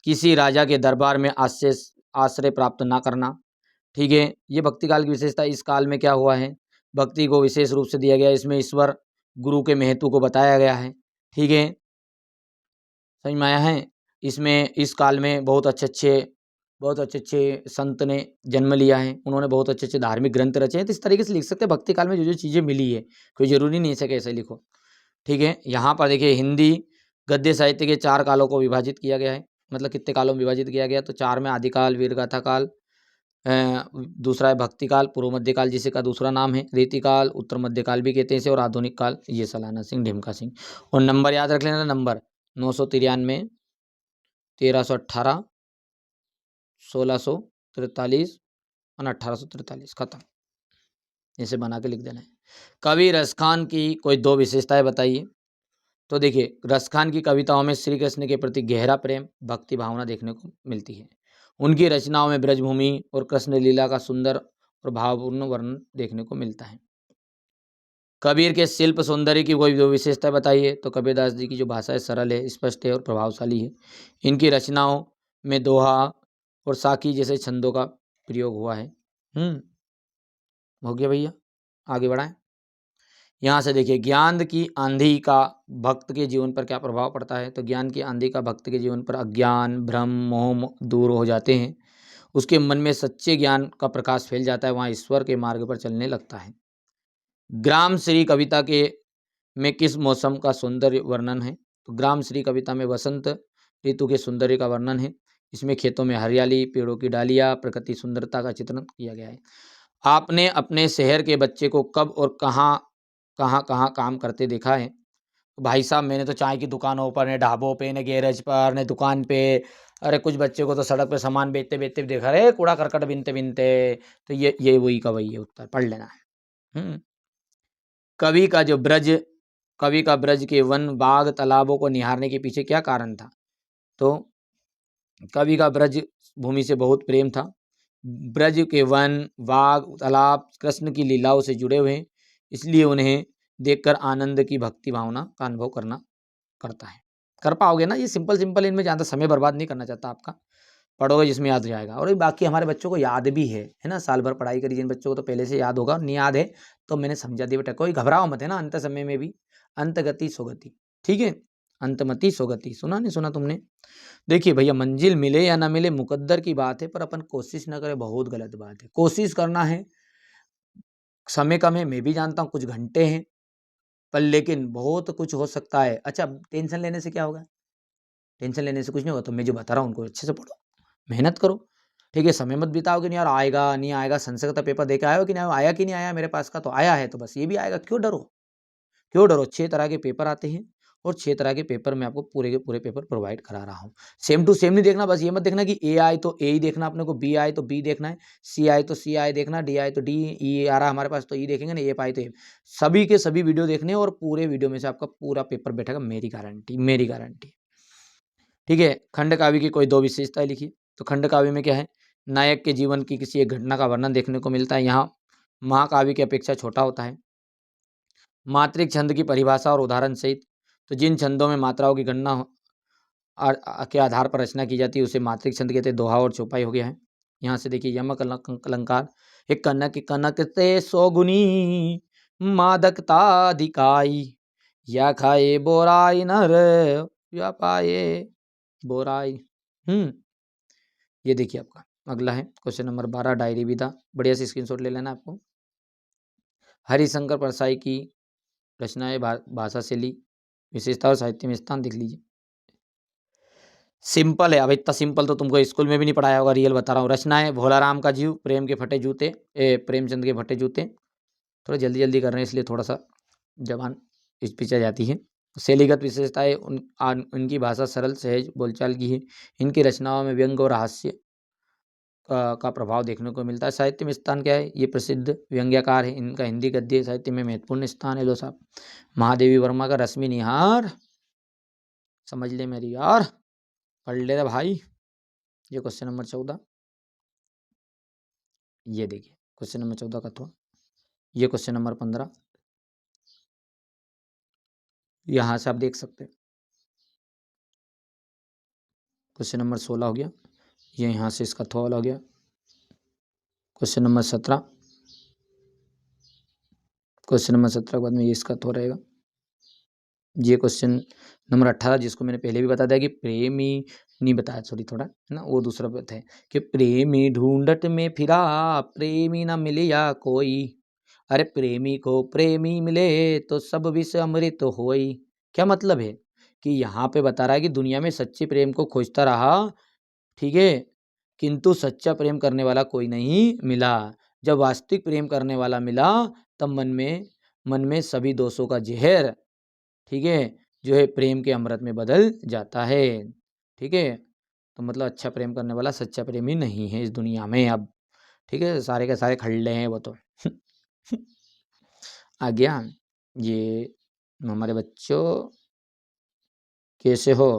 किसी राजा के दरबार में आश्रय प्राप्त ना करना। ठीक है, ये भक्ति काल की विशेषता। इस काल में क्या हुआ है? भक्ति को विशेष रूप से दिया गया है, इसमें ईश्वर गुरु के महत्व को बताया गया है। ठीक है, समझ में आया है। इसमें इस काल में बहुत अच्छे संत ने जन्म लिया है, उन्होंने बहुत अच्छे धार्मिक ग्रंथ रचे हैं। तो इस तरीके से लिख सकते हैं भक्ति काल में जो जो चीज़ें मिली है, कोई ज़रूरी नहीं है कैसे लिखो। ठीक है, यहाँ पर देखिए हिंदी गद्य साहित्य के 4 कालों को विभाजित किया गया है। मतलब कितने कालों में विभाजित किया गया? तो 4 में आदिकाल, वीरगाथा काल, दूसरा है भक्ति काल, पूर्व मध्यकाल जिसे का दूसरा नाम है, रीतिकाल, उत्तर मध्यकाल भी कहते हैं इसे, और आधुनिक काल ये सालाना सिंह, ढिमका सिंह। और नंबर याद रख लेना, नंबर 993, 1318, 1643 और 1843 खत्म। इसे बना के लिख देना है। कवि रसखान की कोई 2 विशेषताएं बताइए। तो देखिए रसखान की कविताओं में श्री कृष्ण के प्रति गहरा प्रेम, भक्ति भावना देखने को मिलती है। उनकी रचनाओं में ब्रजभूमि और कृष्ण लीला का सुंदर और भावपूर्ण वर्णन देखने को मिलता है। कबीर के शिल्प सौंदर्य की कोई 2 विशेषता बताइए। तो कबीरदास जी की जो भाषा है सरल है, स्पष्ट है और प्रभावशाली है। इनकी रचनाओं में दोहा और साकी जैसे छंदों का प्रयोग हुआ है। हो गया भैया, आगे बढ़ाएं। यहाँ से देखिए ज्ञान की आंधी का भक्त के जीवन पर क्या प्रभाव पड़ता है। तो ज्ञान की आंधी का भक्त के जीवन पर अज्ञान, भ्रम, मोह दूर हो जाते हैं। उसके मन में सच्चे ज्ञान का प्रकाश फैल जाता है, वहाँ ईश्वर के मार्ग पर चलने लगता है। ग्राम श्री कविता के में किस मौसम का सौंदर्य वर्णन है? तो ग्राम श्री कविता में वसंत ऋतु के सौंदर्य का वर्णन है। इसमें खेतों में हरियाली, पेड़ों की डालियाँ, प्रकृति सुंदरता का चित्रण किया गया है। आपने अपने शहर के बच्चे को कब और कहाँ काम करते देखा है? भाई साहब मैंने तो चाय की दुकानों पर, ने ढाबों पे, ने गैरेज पर, ने दुकान पे, अरे कुछ बच्चे को तो सड़क पे सामान बेचते बेचते भी देखा है, कूड़ा करकट बिनते बिनते। तो ये वही का वही है उत्तर, पढ़ लेना है। कवि का जो ब्रज कवि का ब्रज के वन बाग तालाबों को निहारने के पीछे क्या कारण था? तो कवि का ब्रज भूमि से बहुत प्रेम था। ब्रज के वन बाग तालाब कृष्ण की लीलाओं से जुड़े हुए हैं, इसलिए उन्हें देखकर आनंद की भक्ति भावना का अनुभव करता है। कर पाओगे ना? ये सिंपल सिंपल, इनमें ज़्यादा समय बर्बाद नहीं करना चाहता आपका। पढ़ोगे जिसमें याद जाएगा। और बाकी हमारे बच्चों को याद भी है ना? साल भर पढ़ाई करी जिन बच्चों को तो पहले से याद होगा, नहीं याद है तो मैंने समझा दिया बेटा, कोई घबराओ मत, है ना? अंत समय में भी अंतगति सोगति, ठीक है? अंतमति सोगति, सुना नहीं सुना तुमने? देखिए भैया, मंजिल मिले या ना मिले मुकद्दर की बात है, पर अपन कोशिश ना करें बहुत गलत बात है। कोशिश करना है। समय कम है, मैं भी जानता हूँ, कुछ घंटे हैं, पर लेकिन बहुत कुछ हो सकता है। अच्छा, टेंशन लेने से क्या होगा? टेंशन लेने से कुछ नहीं होगा। तो मैं जो बता रहा हूँ उनको अच्छे से पढ़ो, मेहनत करो, ठीक है? समय मत बिताओ कि नहीं यार आएगा नहीं आएगा, संसद का पेपर दे के आया हो कि नहीं आया कि नहीं आया मेरे पास का, तो आया है तो बस ये भी आएगा, क्यों डरो? क्यों डरो? 6 तरह के पेपर आते हैं और 6 तरह के पेपर मैं आपको पूरे के पूरे पेपर प्रोवाइड करा रहा हूँ। सेम टू सेम नहीं देखना, बस ये मत देखना कि ए आए तो ए ही देखना अपने को, बी आए तो बी देखना है, सी आए तो सी आए देखना, डी आए तो डी, ई आ रहा हमारे पास तो ई देखेंगे ना, एफ आए तो एफ। सभी के सभी वीडियो देखने और पूरे वीडियो में से आपका पूरा पेपर बैठेगा, मेरी गारंटी, मेरी गारंटी। ठीक है? खंड काव्य की कोई 2 विशेषताएँ लिखिए। तो खंड काव्य में क्या है? नायक के जीवन की किसी एक घटना का वर्णन देखने को मिलता है। यहाँ महाकाव्य की अपेक्षा छोटा होता है। मात्रिक छंद की परिभाषा और उदाहरण सहित, तो जिन छंदों में मात्राओं की गणना के आधार पर रचना की जाती है उसे मात्रिक छंद कहते हैं। दोहा और चौपाई हो गया है। यहाँ से देखिए, यमक अलंकार, एक कनक कनक ते सौगुनी मादकता दिखाई, या खाए बोराई नर, या पाए बोराई। ये देखिए आपका अगला है क्वेश्चन नंबर 12, डायरी विदा, बढ़िया से स्क्रीनशॉट ले लेना आपको। हरिशंकर परसाई की रचनाएं, भाषा शैली, विशेषता और साहित्य में स्थान देख लीजिए। सिंपल है, अब इतना सिंपल तो तुमको स्कूल में भी नहीं पढ़ाया होगा, रियल बता रहा हूँ। रचनाएं, भोलाराम का जीव, प्रेम के फटे जूते, प्रेमचंद के फटे जूते। थोड़ा जल्दी जल्दी कर रहे हैं इसलिए थोड़ा सा जबान हिचकिचा जाती है। शैलीगत विशेषताएं, उनकी भाषा सरल सहज बोलचाल की है। इनकी रचनाओं में व्यंग और हास्य का प्रभाव देखने को मिलता है। साहित्य में स्थान क्या है? ये प्रसिद्ध व्यंग्यकार है, इनका हिंदी गद्य साहित्य में महत्वपूर्ण स्थान है। लो साहब, महादेवी वर्मा का रश्मि निहार, समझ ले मेरी यार, पढ़ ले रे भाई। ये क्वेश्चन नंबर 14, ये देखिए क्वेश्चन नंबर 14 का था। ये क्वेश्चन नंबर 15, यहाँ से आप देख सकते हैं। क्वेश्चन नंबर 16 हो गया, ये यहाँ से इसका थोड़ा हो गया। क्वेश्चन नंबर 17, क्वेश्चन नंबर 17 के बाद में ये इसका थोड़ा रहेगा। ये क्वेश्चन नंबर 18, जिसको मैंने पहले भी बता दिया कि प्रेमी नहीं बताया, सॉरी थोड़ा है ना, वो दूसरा बात है कि प्रेमी ढूंढट में फिरा, प्रेमी ना मिले या कोई, अरे प्रेमी को प्रेमी मिले तो सब विष अमृत होई। क्या मतलब है? कि यहाँ पे बता रहा है कि दुनिया में सच्चे प्रेम को खोजता रहा, ठीक है, किंतु सच्चा प्रेम करने वाला कोई नहीं मिला। जब वास्तविक प्रेम करने वाला मिला, तब मन में सभी दोषों का जहर, ठीक है, जो है प्रेम के अमृत में बदल जाता है। ठीक है, तो मतलब अच्छा प्रेम करने वाला सच्चा प्रेमी नहीं है इस दुनिया में अब। ठीक है, सारे के सारे खड़े हैं वो तो। आ गया। ये हमारे बच्चों कैसे हो?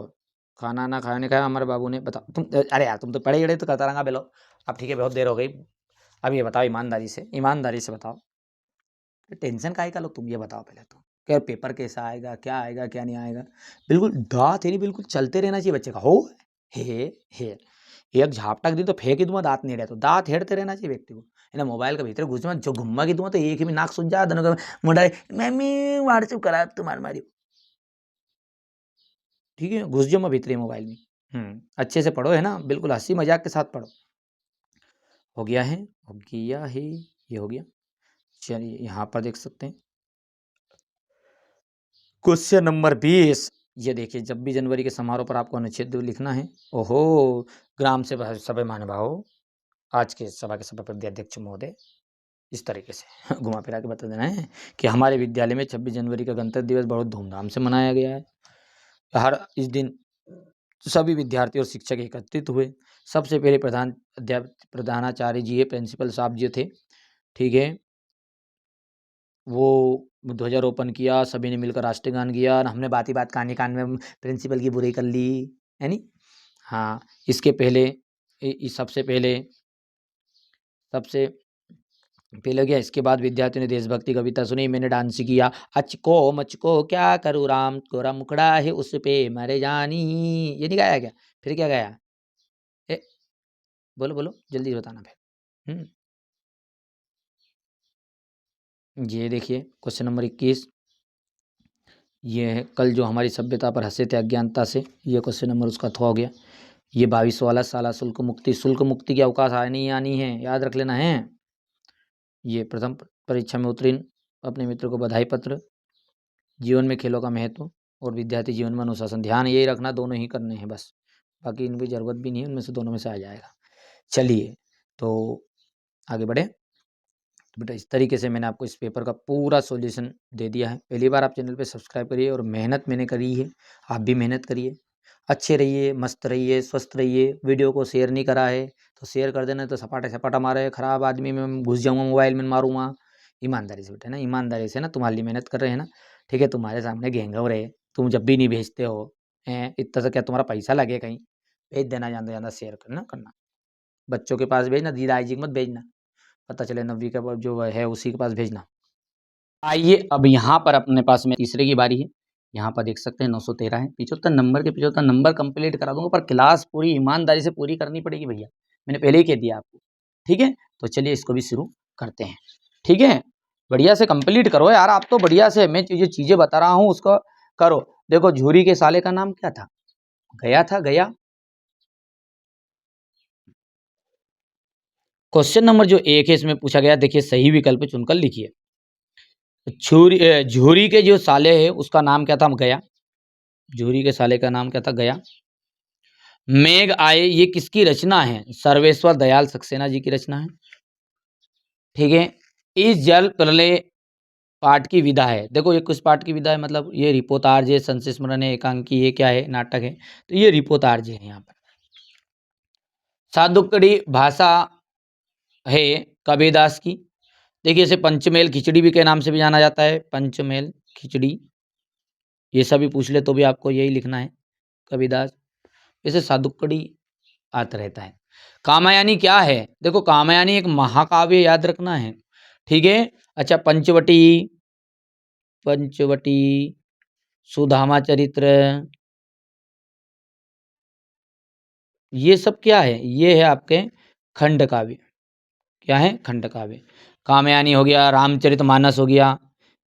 खाना ना खाने का हमारे बाबू ने बता तुम, अरे यार तुम तो पढ़े अड़े तो करता रहा बेलो। अब ठीक है, बहुत देर हो गई। अब ये बताओ ईमानदारी से बताओ, टेंशन काहे का लो, तुम ये बताओ पहले तो, क्या पेपर कैसा आएगा क्या नहीं आएगा। बिल्कुल दांत है नहीं, बिल्कुल चलते रहना चाहिए बच्चे का। हो हे एक झापटक दी तो फेंक ही दूंगा, दांत नहीं रहे तो दांत हेड़ते रहना चाहिए व्यक्ति को, है ना? मोबाइल के भीतर घुस जो घुम्मा की दूंगा तो एक ही में नाक सुन जा, दोनों का मुंडा मम्मी व्हाट्सएप करा तुम्हार मारी। ठीक है, घुस जाओ मैं भीतर मोबाइल में। अच्छे से पढ़ो, है ना? बिल्कुल हंसी मजाक के साथ पढ़ो। हो गया है, ये हो गया। चलिए यहाँ पर देख सकते हैं क्वेश्चन नंबर 20। ये देखिए, 26 जनवरी के समारोह पर आपको अनुच्छेद लिखना है। ओहो, ग्राम सभा सभा महानुभाव, आज के सभा के सभापति अध्यक्ष महोदय, इस तरीके से घुमा फिरा के बता देना है कि हमारे विद्यालय में 26 जनवरी का गणतंत्र दिवस बहुत धूमधाम से मनाया गया है। इस दिन सभी विद्यार्थी और शिक्षक एकत्रित हुए। सबसे पहले प्रधानाचार्य जी, प्रिंसिपल साहब जी थे, ठीक है, वो ध्वजारोपण किया, सभी ने मिलकर राष्ट्रगान किया और हमने बात ही बात कान में प्रिंसिपल की बुराई कर ली, है नी? हाँ, इसके पहले सबसे पहले क्या, इसके बाद विद्यार्थियों ने देशभक्ति कविता सुनी, मैंने डांस किया, अचको मचको क्या करूँ राम कोरा मुखड़ा है उस पे मरे जानी, ये नहीं गाया क्या? फिर क्या गाया? ए बोलो बोलो जल्दी बताना फिर। ये देखिए क्वेश्चन नंबर 21, ये है कल जो हमारी सभ्यता पर हंसे थे अज्ञानता से, ये क्वेश्चन नंबर उसका था हो गया। ये 22 वाला साला शुल्क मुक्ति की अवकाश आनी आनी है, याद रख लेना है। ये प्रथम परीक्षा में उत्तीर्ण, अपने मित्र को बधाई पत्र, जीवन में खेलों का महत्व और विद्यार्थी जीवन में अनुशासन, ध्यान यही रखना, दोनों ही करने हैं बस, बाकी इनकी जरूरत भी नहीं है, उनमें से दोनों में से आ जाएगा। चलिए तो आगे बढ़े। तो बेटा इस तरीके से मैंने आपको इस पेपर का पूरा सॉल्यूशन दे दिया है। पहली बार आप चैनल पे सब्सक्राइब करिए और मेहनत मैंने करी है, आप भी मेहनत करिए, अच्छे रहिए, मस्त रहिए, स्वस्थ रहिए। वीडियो को शेयर नहीं करा है तो शेयर कर देना, तो सपाटा सपाटा मारे खराब आदमी में घुस जाऊँगा, मोबाइल में मारूँगा। ईमानदारी से बेटा ना, ईमानदारी से ना, तुम्हारे लिए मेहनत कर रहे हैं ना, ठीक है? तुम्हारे सामने घेंगा हो रहे, तुम जब भी नहीं भेजते हो, इतना सा क्या तुम्हारा पैसा लगे कहीं? भेज देना, ज़्यादा से ज़्यादा शेयर करना। बच्चों के पास भेजना, दीदा जी मत भेजना, पता चले नब्बी का जो है उसी के पास भेजना। आइए अब यहाँ पर अपने पास में तीसरे की बारी है। यहाँ पर देख सकते हैं 913 है, 75 नंबर के 75 नंबर कंप्लीट करा दूंगा, पर क्लास पूरी ईमानदारी से पूरी करनी पड़ेगी भैया, मैंने पहले ही कह दिया आपको, ठीक है? तो चलिए इसको भी शुरू करते हैं, ठीक है? बढ़िया से कंप्लीट करो यार, आप तो बढ़िया से, मैं जो चीजें बता रहा हूँ उसको करो। देखो झूरी के साले का नाम क्या था? गया था, गया। क्वेश्चन नंबर जो 1 है इसमें पूछा गया, देखिए सही विकल्प चुनकर लिखिए। झूरी के जो साले है उसका नाम क्या था? गया। झूरी के साले का नाम क्या था? गया। मेघ आए ये किसकी रचना है? सर्वेश्वर दयाल सक्सेना जी की रचना है, ठीक है? इस जल प्रलय पाठ की विधा है, देखो ये किस पाठ की विधा है, मतलब ये रिपोतार्ज है, संस्मरण है, एकांकी, ये क्या है? नाटक है, तो ये रिपोतार्ज है। यहाँ पर सादुक्कड़ी भाषा है कबीरदास की, देखिए इसे पंचमेल खिचड़ी भी के नाम से भी जाना जाता है, पंचमेल खिचड़ी, ये सभी पूछ ले तो भी आपको यही लिखना है, कबीरदास। इसे सादुक्कड़ी आता रहता है। कामयानी क्या है? देखो कामयानी एक महाकाव्य, याद रखना है, ठीक है? अच्छा पंचवटी, सुदामा चरित्र, ये सब क्या है? ये है आपके खंड काव्य, क्या है? खंड काव्य। कामयानी हो गया, रामचरितमानस हो गया,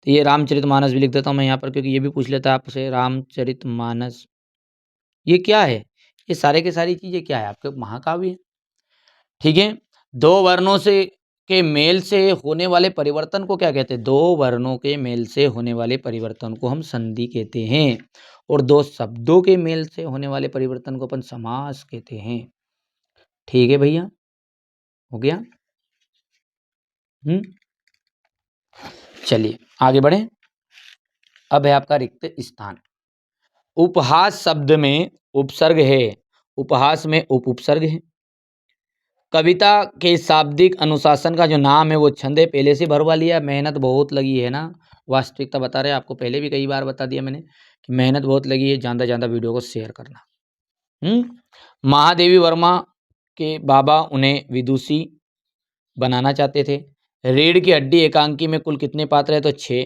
तो ये रामचरितमानस भी लिख देता हूँ मैं यहाँ पर, क्योंकि ये भी पूछ लेता है आपसे, रामचरितमानस ये क्या है? ये सारे के सारी चीजें क्या है? आपके महाकाव्य है, ठीक है? दो वर्णों से के मेल से होने वाले परिवर्तन को क्या कहते हैं? दो वर्णों के मेल से होने वाले परिवर्तन को हम संधि कहते हैं, और दो शब्दों के मेल से होने वाले परिवर्तन को अपन समास कहते हैं, ठीक है भैया? हो गया। चलिए आगे बढ़े। अब है आपका रिक्त स्थान। उपहास शब्द में उपसर्ग है, उपहास में उपसर्ग है। कविता के शाब्दिक अनुशासन का जो नाम है वो छंद है, पहले से भरवा लिया, मेहनत बहुत लगी है ना, वास्तविकता बता रहे हैं आपको, पहले भी कई बार बता दिया मैंने कि मेहनत बहुत लगी है, ज़्यादा ज़्यादा वीडियो को शेयर करना। महादेवी वर्मा के बाबा उन्हें विदुषी बनाना चाहते थे। रीढ़ की हड्डी एकांकी में कुल कितने पात्र है? तो 6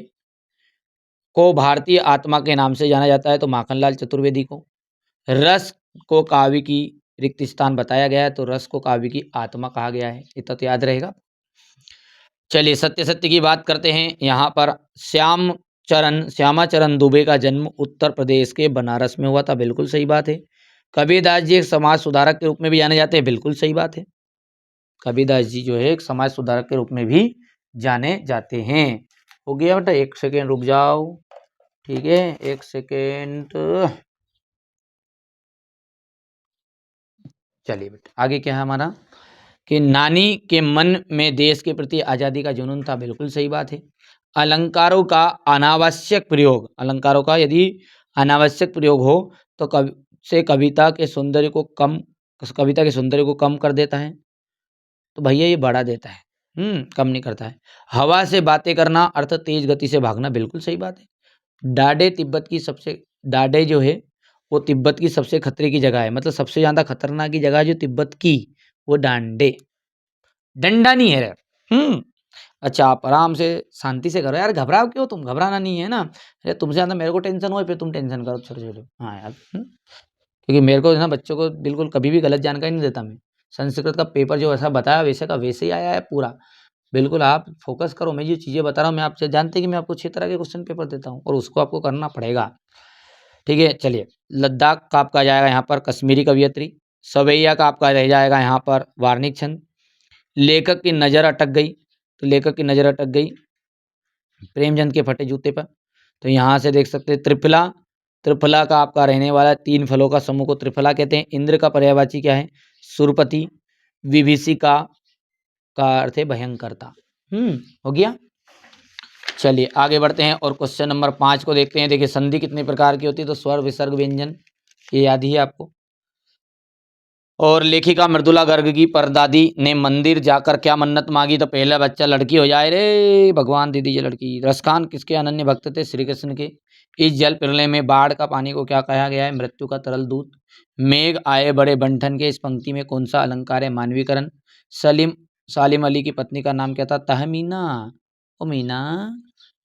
को भारतीय आत्मा के नाम से जाना जाता है, तो माखनलाल चतुर्वेदी को। रस को काव्य की रिक्त स्थान बताया गया है, तो रस को काव्य की आत्मा कहा गया है, इतना तो याद रहेगा। चलिए सत्य सत्य की बात करते हैं। यहाँ पर श्यामाचरण दुबे का जन्म उत्तर प्रदेश के बनारस में हुआ था, बिल्कुल सही बात है। कबीरदास जी एक समाज सुधारक के रूप में भी जाने जाते हैं, बिल्कुल सही बात है। कबीरदास जी जो है एक समाज सुधारक के रूप में भी जाने जाते हैं। हो गया बेटा, 1 सेकेंड रुक जाओ, ठीक है? 1 सेकेंड। चलिए बेटा आगे क्या है हमारा, कि नानी के मन में देश के प्रति आज़ादी का जुनून था, बिल्कुल सही बात है। अलंकारों का अनावश्यक प्रयोग, अलंकारों का यदि अनावश्यक प्रयोग हो तो कविता के सौंदर्य को कम कर देता है, तो भैया ये बढ़ा देता है। कम नहीं करता है। हवा से बातें करना अर्थ तेज गति से भागना, बिल्कुल सही बात है। डाडे जो है वो तिब्बत की सबसे खतरे की जगह है, मतलब सबसे ज्यादा खतरनाक की जगह है जो तिब्बत की, वो डांडे, डंडा नहीं है रे। अच्छा, आप आराम से शांति से करो यार, घबराओ क्यों तुम, घबराना नहीं है ना। अरे तुमसे ज्यादा मेरे को टेंशन हो, फिर तुम टेंशन करो छोटे छोटे। हाँ यार, क्योंकि मेरे को ना बच्चों को बिल्कुल कभी भी गलत जानकारी नहीं देता मैं। संस्कृत का पेपर जो ऐसा बताया वैसे का वैसे ही आया है पूरा। बिल्कुल आप फोकस करो, मैं जो चीज़ें बता रहा हूँ, मैं आपसे जानते हैं कि मैं आपको 6 तरह के क्वेश्चन पेपर देता हूँ और उसको आपको करना पड़ेगा। ठीक है, चलिए। लद्दाख का आपका आ जाएगा यहाँ पर कश्मीरी कवियत्री। सवैया का आपका रह जाएगा यहाँ पर वार्निक छंद। लेखक की नज़र अटक गई, तो लेखक की नज़र अटक गई प्रेमचंद के फटे जूते पर। तो यहाँ से देख सकते हैं त्रिफला। त्रिफला का आपका रहने वाला 3 फलों का समूह को त्रिफला कहते हैं। इंद्र का पर्यायवाची क्या है? सुरपति। विभीषिका का अर्थ है भयंकरता। हो गया। चलिए आगे बढ़ते हैं और क्वेश्चन नंबर 5 को देखते हैं। देखिए संधि कितने प्रकार की होती है, तो स्वर विसर्ग व्यंजन, ये याद ही है आपको। और लेखिका मृदुला गर्ग की परदादी ने मंदिर जाकर क्या मन्नत मांगी, तो पहला बच्चा लड़की हो जाए रे भगवान, दे दीजिए लड़की। रसखान किसके अनन्य भक्त थे? श्री कृष्ण के। इस जल प्रलय में बाढ़ का पानी को क्या कहा गया है? मृत्यु का तरल दूत। मेघ आए बड़े बंठन के, इस पंक्ति में कौन सा अलंकार है? मानवीकरण। सालिम अली की पत्नी का नाम क्या था? तहमीना। ओ मीना,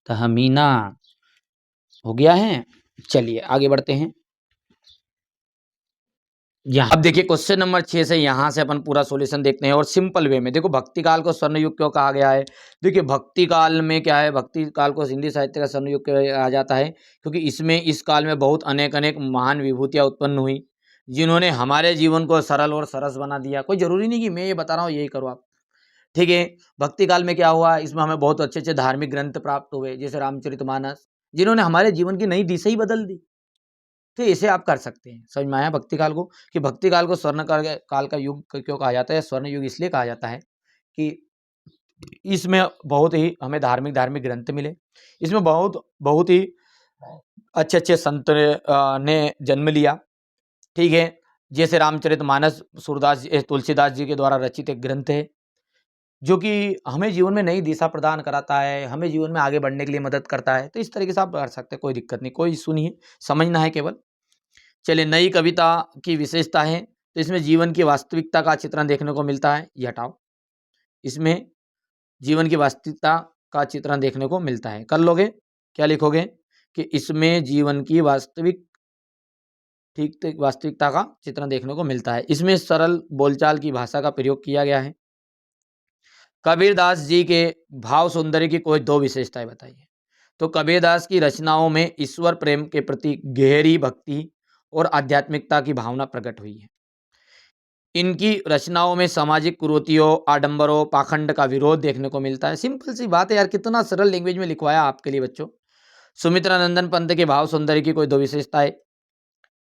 तहमीना। हो गया है। चलिए आगे बढ़ते हैं। यहाँ अब देखिए क्वेश्चन नंबर 6 से यहाँ से अपन पूरा सॉल्यूशन देखते हैं और सिंपल वे में। देखो भक्ति काल को स्वर्ण युग क्यों कहा गया है? देखिए भक्ति काल में क्या है, भक्ति काल को हिंदी साहित्य का स्वर्ण युग कहा जाता है क्योंकि इसमें इस काल में बहुत अनेक अनेक महान विभूतियां उत्पन्न हुई जिन्होंने हमारे जीवन को सरल और सरस बना दिया। कोई जरूरी नहीं कि मैं ये बता रहा हूँ यही करो आप। ठीक है, भक्ति काल में क्या हुआ, इसमें हमें बहुत अच्छे अच्छे धार्मिक ग्रंथ प्राप्त हुए जैसे रामचरितमानस, जिन्होंने हमारे जीवन की नई दिशा ही बदल दी। तो इसे आप कर सकते हैं। समझ में आया भक्ति काल को, कि भक्ति काल को स्वर्ण काल का युग क्यों कहा जाता है? स्वर्ण युग इसलिए कहा जाता है कि इसमें बहुत ही हमें धार्मिक धार्मिक ग्रंथ मिले। इसमें बहुत बहुत ही अच्छे अच्छे संत ने जन्म लिया। ठीक है, जैसे रामचरितमानस तुलसीदास जी के द्वारा रचित एक ग्रंथ है जो कि हमें जीवन में नई दिशा प्रदान कराता है, हमें जीवन में आगे बढ़ने के लिए मदद करता है। तो इस तरीके से आप कर सकते हैं, कोई दिक्कत नहीं, कोई इशू नहीं है, समझना है केवल। चलिए, नई कविता की विशेषता है, तो इसमें जीवन की वास्तविकता का चित्रण देखने को मिलता है। ये हटाओ, इसमें जीवन की वास्तविकता का चित्रण देखने को मिलता है। कर लोगे? क्या लिखोगे कि इसमें जीवन की वास्तविकता का चित्रण देखने को मिलता है। इसमें सरल बोलचाल की भाषा का प्रयोग किया गया है। कबीरदास जी के भाव सौंदर्य की कोई 2 विशेषताएं बताइए। तो कबीरदास की रचनाओं में ईश्वर प्रेम के प्रति गहरी भक्ति और आध्यात्मिकता की भावना प्रकट हुई है। इनकी रचनाओं में सामाजिक कुरीतियों, आडंबरों, पाखंड का विरोध देखने को मिलता है। सिंपल सी बात है यार, कितना सरल लैंग्वेज में लिखवाया आपके लिए बच्चों। सुमित्रानंदन पंत के भाव सौंदर्य की कोई 2 विशेषताएं।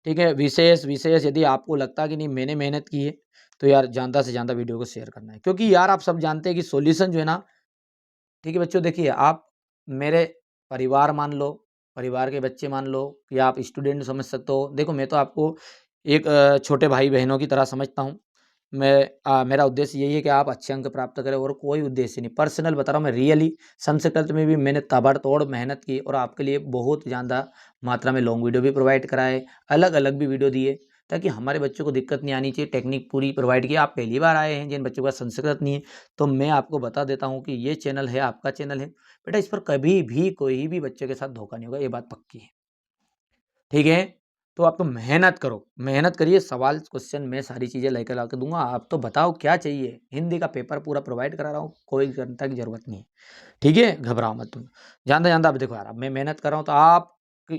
ठीक है, विशेष विशेष यदि आपको लगता है कि नहीं मैंने मेहनत की है, तो यार ज़्यादा से ज़्यादा वीडियो को शेयर करना है, क्योंकि यार आप सब जानते हैं कि सॉल्यूशन जो है ना, ठीक है बच्चों, देखिए आप मेरे परिवार मान लो, परिवार के बच्चे मान लो, या आप स्टूडेंट समझ सकते हो। देखो मैं तो आपको एक छोटे भाई बहनों की तरह समझता हूँ। मेरा उद्देश्य यही है कि आप अच्छे अंक प्राप्त करें, और कोई उद्देश्य नहीं। पर्सनल बता रहा हूँ मैं, रियली संस्कृत में भी मैंने ताबड़तोड़ मेहनत की और आपके लिए बहुत ज़्यादा मात्रा में लॉन्ग वीडियो भी प्रोवाइड कराए, अलग अलग भी वीडियो दिए, ताकि हमारे बच्चों को दिक्कत नहीं आनी चाहिए। टेक्निक पूरी प्रोवाइड की। आप पहली बार आए हैं जिन बच्चों का संस्कृत नहीं है, तो मैं आपको बता देता हूँ कि ये चैनल है, आपका चैनल है बेटा, इस पर कभी भी कोई भी बच्चे के साथ धोखा नहीं होगा, ये बात पक्की है। ठीक है, तो आप तो मेहनत करो, मेहनत करिए, सवाल क्वेश्चन मैं सारी चीज़ें लेकर आकर दूंगा। आप तो बताओ क्या चाहिए, हिंदी का पेपर पूरा प्रोवाइड करा रहा हूँ, कोई चिंता की जरूरत नहीं है। ठीक है, घबराओ मत तुम। जानता जानता अब देखो यार, अब मैं मेहनत कर रहा हूँ, तो आप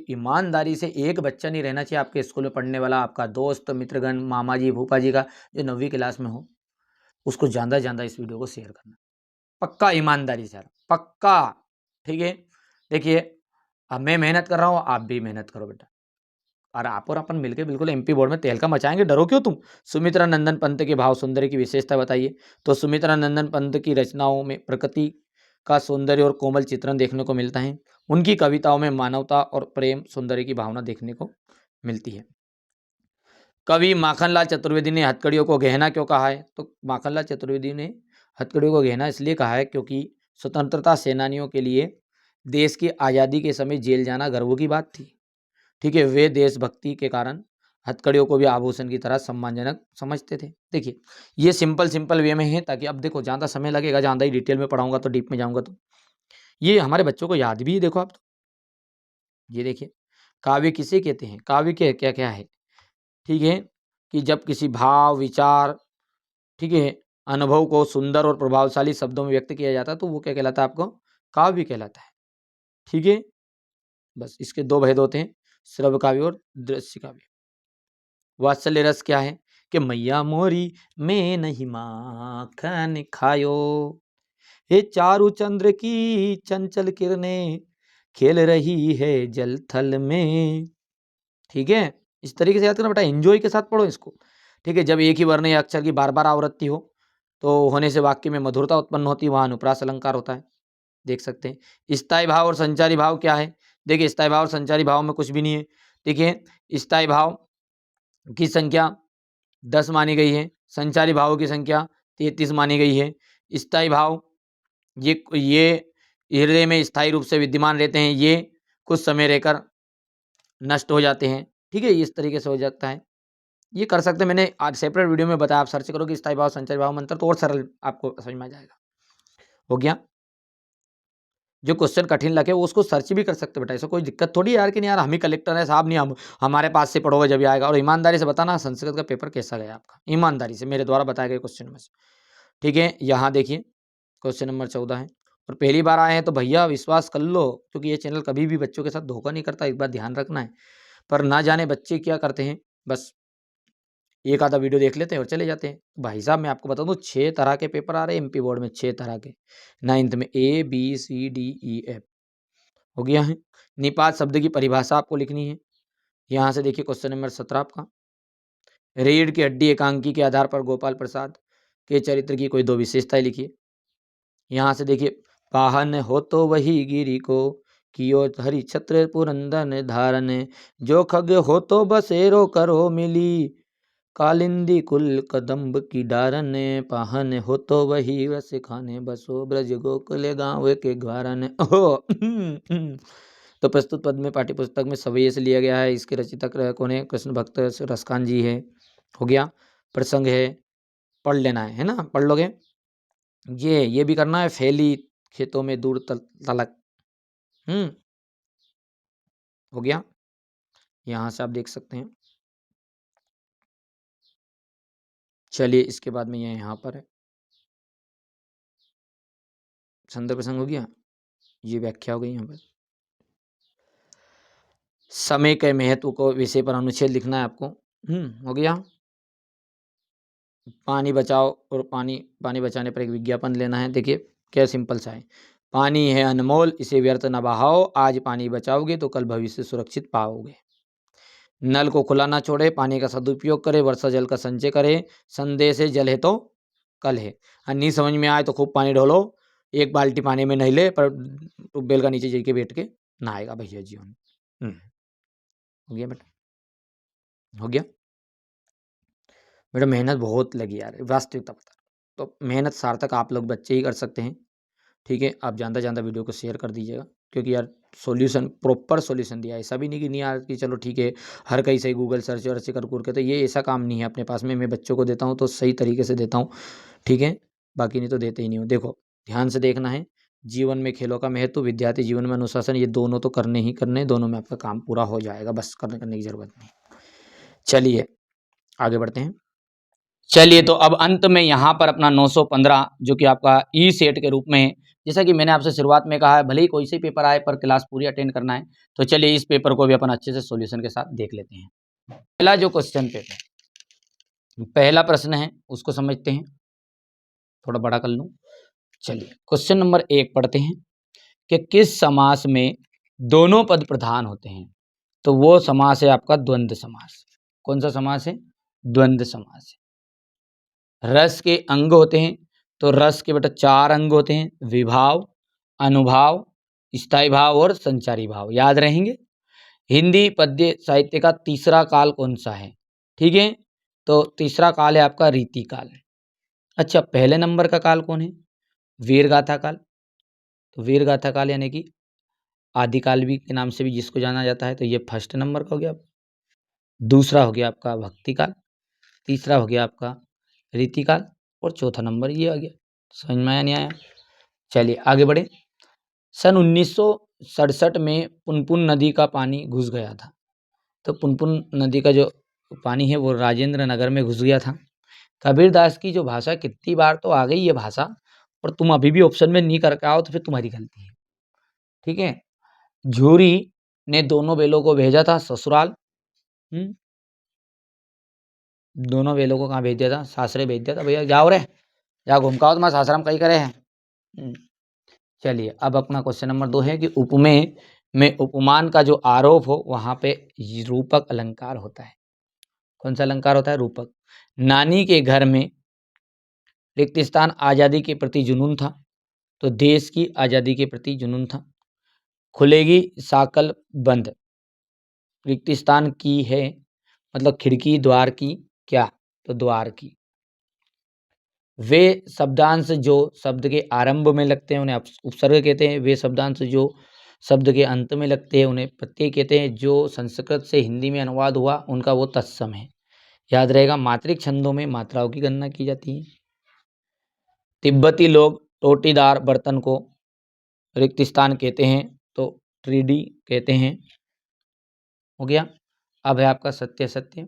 ईमानदारी से एक बच्चा नहीं रहना चाहिए आपके स्कूल में पढ़ने वाला, आपका दोस्त मित्रगण, मामा जी फूफा जी का, जो 9वीं क्लास में हो, उसको ज़्यादा से ज़्यादा इस वीडियो को शेयर करना, पक्का, ईमानदारी से यार, पक्का। ठीक है, देखिए अब मैं मेहनत कर रहा हूँ, आप भी मेहनत करो बेटा, और आप और अपन मिलकर बिल्कुल एमपी बोर्ड में तहलका मचाएंगे। डरो क्यों तुम? सुमित्रा नंदन पंत के भाव सौंदर्य की विशेषता बताइए। तो सुमित्रा नंदन पंत की रचनाओं में प्रकृति का सौंदर्य और कोमल चित्रण देखने को मिलता है। उनकी कविताओं में मानवता और प्रेम सौंदर्य की भावना देखने को मिलती है। कवि माखनलाल चतुर्वेदी ने हथकड़ियों को गहना क्यों कहा है? तो माखनलाल चतुर्वेदी ने हथकड़ियों को गहना इसलिए कहा है क्योंकि स्वतंत्रता सेनानियों के लिए देश की आज़ादी के समय जेल जाना गर्व की बात थी। ठीक है, वे देशभक्ति के कारण हथकड़ियों को भी आभूषण की तरह सम्मानजनक समझते थे। देखिए, ये सिंपल वे में है, ताकि अब देखो ज़्यादा समय लगेगा, ज़्यादा ही डिटेल में पढ़ाऊंगा तो डीप में जाऊंगा तो ये हमारे बच्चों को याद भी है। देखो आप तो, ये देखिए, काव्य किसे कहते हैं, काव्य के क्या क्या है। ठीक है, कि जब किसी भाव, विचार, ठीक है, अनुभव को सुंदर और प्रभावशाली शब्दों में व्यक्त किया जाता है तो वो क्या कहलाता है, आपको काव्य कहलाता है। ठीक है, बस इसके दो भेद होते हैं, श्रव्य काव्य और दृश्य काव्य। वात्सल्य रस क्या है कि मैया मोरी में नहीं माखन खायो, हे चारु चंद्र की चंचल किरणें खेल रही है जल थल में। ठीक है, इस तरीके से याद करना बेटा, एंजॉय के साथ पढ़ो इसको। ठीक है, जब एक ही वर्ण या अक्षर की बार बार आवृत्ति हो तो होने से वाक्य में मधुरता उत्पन्न होती है, वहां अनुप्रास अलंकार होता है। देख सकते हैं स्थायी भाव और संचारी भाव क्या है। देखिए, स्थायी भाव और संचारी भाव में कुछ भी नहीं है। देखिए, स्थायी भाव की संख्या 10 मानी गई है, संचारी भावों की संख्या 33 मानी गई है। स्थायी भाव ये हृदय में स्थायी रूप से विद्यमान रहते हैं, ये कुछ समय रहकर नष्ट हो जाते हैं। ठीक है, इस तरीके से हो जाता है, ये कर सकते हैं। मैंने आज सेपरेट वीडियो में बताया, आप सर्च करोगे स्थायी भाव संचारी भाव मंत्र तो और सरल आपको समझ में आ जाएगा। हो गया, जो क्वेश्चन कठिन लगे वो उसको सर्च भी कर सकते बेटा, ऐसा कोई दिक्कत थोड़ी यार कि नहीं यार हम ही कलेक्टर है साहब, नहीं हम हमारे पास से पढ़ोगे जब आएगा। और ईमानदारी से बताना संस्कृत का पेपर कैसा गया आपका, ईमानदारी से मेरे द्वारा बताए गए क्वेश्चन में से। ठीक है, यहाँ देखिए क्वेश्चन नंबर 14 है, और पहली बार आए हैं तो भैया विश्वास कर लो, क्योंकि ये चैनल कभी भी बच्चों के साथ धोखा नहीं करता, एक बात ध्यान रखना है। पर ना जाने बच्चे क्या करते हैं, बस एक आधा वीडियो देख लेते हैं और चले जाते हैं। भाई साहब मैं आपको बता दूं 6 तरह के पेपर आ रहे हैं एमपी बोर्ड में, 6 तरह के। 9th में ABCDEF हो गया है। निपात शब्द की परिभाषा आपको लिखनी है। यहाँ से देखिए क्वेश्चन नंबर 17 आपका, रीढ़ की हड्डी एकांकी के आधार पर गोपाल प्रसाद के चरित्र की कोई 2 विशेषताएं लिखिए। यहाँ से देखिए, पाहन हो तो वही गिरी को, कियो हरि छत्र पुरंदन धारन, जो खग हो तो बसेरो करो मिली, कालिंदी कुल कदम्ब की डारन, पाहन हो तो वही रस खाने बसो, ब्रज गोकुल गाँव के ग्वारन। तो प्रस्तुत पद में पाठ्य पुस्तक में सवैये से लिया गया है। इसके रचिता कौन है, कृष्ण भक्त रसकान जी है। हो गया, प्रसंग है, पढ़ लेना है ना, पढ़ लोगे। ये भी करना है, फैली खेतों में दूर तलक। हो गया, यहाँ से आप देख सकते हैं। चलिए इसके बाद में ये यहाँ पर है, संदर्भ प्रसंग हो गया, ये व्याख्या हो गई यहाँ पर। समय के महत्व को विषय पर अनुच्छेद लिखना है आपको। हो गया, पानी बचाओ और पानी बचाने पर एक विज्ञापन लेना है। देखिए क्या सिंपल सा है, पानी है अनमोल इसे व्यर्थ न बहाओ, आज पानी बचाओगे तो कल भविष्य सुरक्षित पाओगे। नल को खुला ना छोड़े, पानी का सदुपयोग करे, वर्षा जल का संचय करे, संदेश है जल है तो कल है। नहीं समझ में आए तो खूब पानी ढोलो, एक बाल्टी पानी में नहीं ले, पर ट्यूबवेल का नीचे जाके बैठ के नहाएगा भैया जीवन। हो गया बेटा, हो गया बेटा। मेहनत बहुत लगी यार, वास्तविकता बता, तो मेहनत सार्थक आप लोग बच्चे ही कर सकते हैं। ठीक है, आप ज़्यादा वीडियो को शेयर कर दीजिएगा, क्योंकि यार सॉल्यूशन प्रॉपर सॉल्यूशन दिया है, ऐसा भी नहीं कि नहीं यार कि चलो ठीक है हर कहीं से गूगल सर्च वर्च कर के, तो ये ऐसा काम नहीं है अपने पास में। मैं बच्चों को देता हूँ तो सही तरीके से देता हूँ, ठीक है, बाकी नहीं तो देते ही नहीं हूँ। देखो ध्यान से देखना है, जीवन में खेलों का महत्व, विद्यार्थी जीवन में अनुशासन, ये दोनों तो करने ही करने, दोनों में आपका काम पूरा हो जाएगा, बस करने की जरूरत नहीं। चलिए आगे बढ़ते हैं। चलिए तो अब अंत में यहाँ पर अपना 915 जो कि आपका ई सेट के रूप में है, जैसा कि मैंने आपसे शुरुआत में कहा है, भले ही कोई से पेपर आए पर क्लास पूरी अटेंड करना है। तो चलिए इस पेपर को भी अपन अच्छे से सॉल्यूशन के साथ देख लेते हैं। पहला जो क्वेश्चन पेपर, पहला प्रश्न है उसको समझते हैं, थोड़ा बड़ा कर लूँ। चलिए क्वेश्चन नंबर 1 पढ़ते हैं कि किस समास में दोनों पद प्रधान होते हैं। तो वो समास है आपका द्वंद्व समास। कौन सा समास है, द्वंद्व समास है। रस के अंग होते हैं, तो रस के बेटा 4 अंग होते हैं, विभाव, अनुभाव, स्थायी भाव और संचारी भाव, याद रहेंगे। हिंदी पद्य साहित्य का तीसरा काल कौन सा है, ठीक है, तो तीसरा काल है आपका रीति काल। अच्छा, पहले नंबर का काल कौन है? वीरगाथा काल। तो वीरगाथा काल यानी कि आदिकाल भी के नाम से भी जिसको जाना जाता है, तो ये फर्स्ट नंबर का हो गया। दूसरा हो गया आपका भक्ति काल, तीसरा हो गया आपका रीतिकाल और चौथा नंबर ये आ गया। समझ में आया नहीं आया? चलिए आगे बढ़े। सन 1967 में पुनपुन नदी का पानी घुस गया था। तो पुनपुन नदी का जो पानी है वो राजेंद्र नगर में घुस गया था। कबीरदास की जो भाषा कितनी बार तो आ गई ये भाषा, और तुम अभी भी ऑप्शन में नहीं करके आओ तो फिर तुम्हारी गलती है। ठीक है। झूरी ने दोनों बेलों को भेजा था ससुराल। दोनों बेलों को कहाँ भेज दिया था? सासरे भेज दिया था, भैया जाओ रे, जा घूम के आओ, तुम्हारा सासरा हम कहीं करे हैं। चलिए अब अपना क्वेश्चन नंबर 2 है कि उपमेय में उपमान का जो आरोप हो वहां पे रूपक अलंकार होता है। कौन सा अलंकार होता है? रूपक। नानी के घर में रिक्त स्थान आज़ादी के प्रति जुनून था, तो देश की आज़ादी के प्रति जुनून था। खुलेगी साकल बंद, रिक्त स्थान की है मतलब खिड़की द्वार की क्या? तो द्वार की। वे शब्दांश जो शब्द के आरंभ में लगते हैं उन्हें उपसर्ग कहते हैं। वे शब्दांश जो शब्द के अंत में लगते हैं उन्हें प्रत्यय कहते हैं। जो संस्कृत से हिंदी में अनुवाद हुआ उनका वो तत्सम है। याद रहेगा, मात्रिक छंदों में मात्राओं की गणना की जाती है। तिब्बती लोग टोटीदार बर्तन को रिक्त स्थान कहते हैं, तो ट्रीडी कहते हैं। हो गया। अब है आपका सत्य सत्य।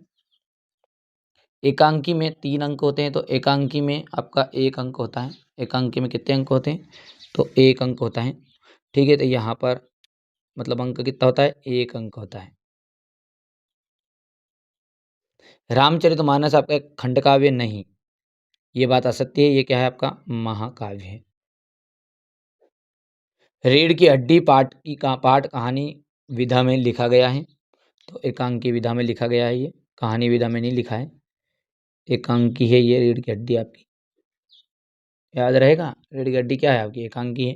एकांकी में 3 अंक होते हैं, तो एकांकी में आपका 1 अंक होता है। एकांकी में कितने अंक होते हैं? तो 1 अंक होता है। ठीक है, तो यहाँ पर मतलब अंक कितना होता है? 1 अंक होता है। रामचरितमानस आपका एक खंड काव्य नहीं, ये बात असत्य है। ये क्या है? आपका महाकाव्य है। रीढ़ की हड्डी पाठ कहानी विधा में लिखा गया है, तो एकांकी विधा में लिखा गया है। ये कहानी विधा में नहीं लिखा है, एकांकी है ये रीढ़ की हड्डी आपकी। याद रहेगा, रीढ़ की हड्डी क्या है आपकी? एकांकी है।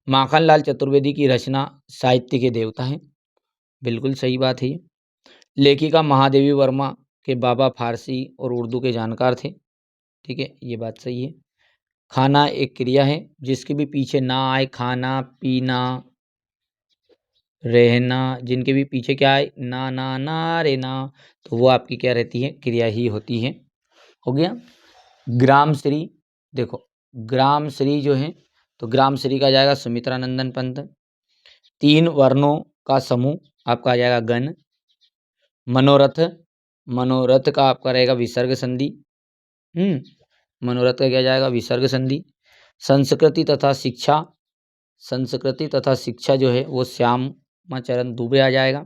माखनलाल चतुर्वेदी की रचना साहित्य के देवता हैं, बिल्कुल सही बात है ये। लेखिका महादेवी वर्मा के बाबा फारसी और उर्दू के जानकार थे। ठीक है, ये बात सही है। खाना एक क्रिया है जिसके भी पीछे ना आए, खाना पीना रहना, जिनके भी पीछे क्या आए? ना ना ना रे ना, तो वो आपकी क्या रहती है? क्रिया ही होती है। हो गया। ग्राम श्री, देखो ग्राम श्री जो है, तो ग्राम श्री का आ जाएगा सुमित्रा नंदन पंत। 3 वर्णों का समूह आपका आ जाएगा गण। मनोरथ, मनोरथ का आपका रहेगा विसर्ग संधि। मनोरथ का क्या जाएगा? विसर्ग संधि। संस्कृति तथा शिक्षा, संस्कृति तथा शिक्षा जो है वो श्यामाचरण दुबे आ जाएगा।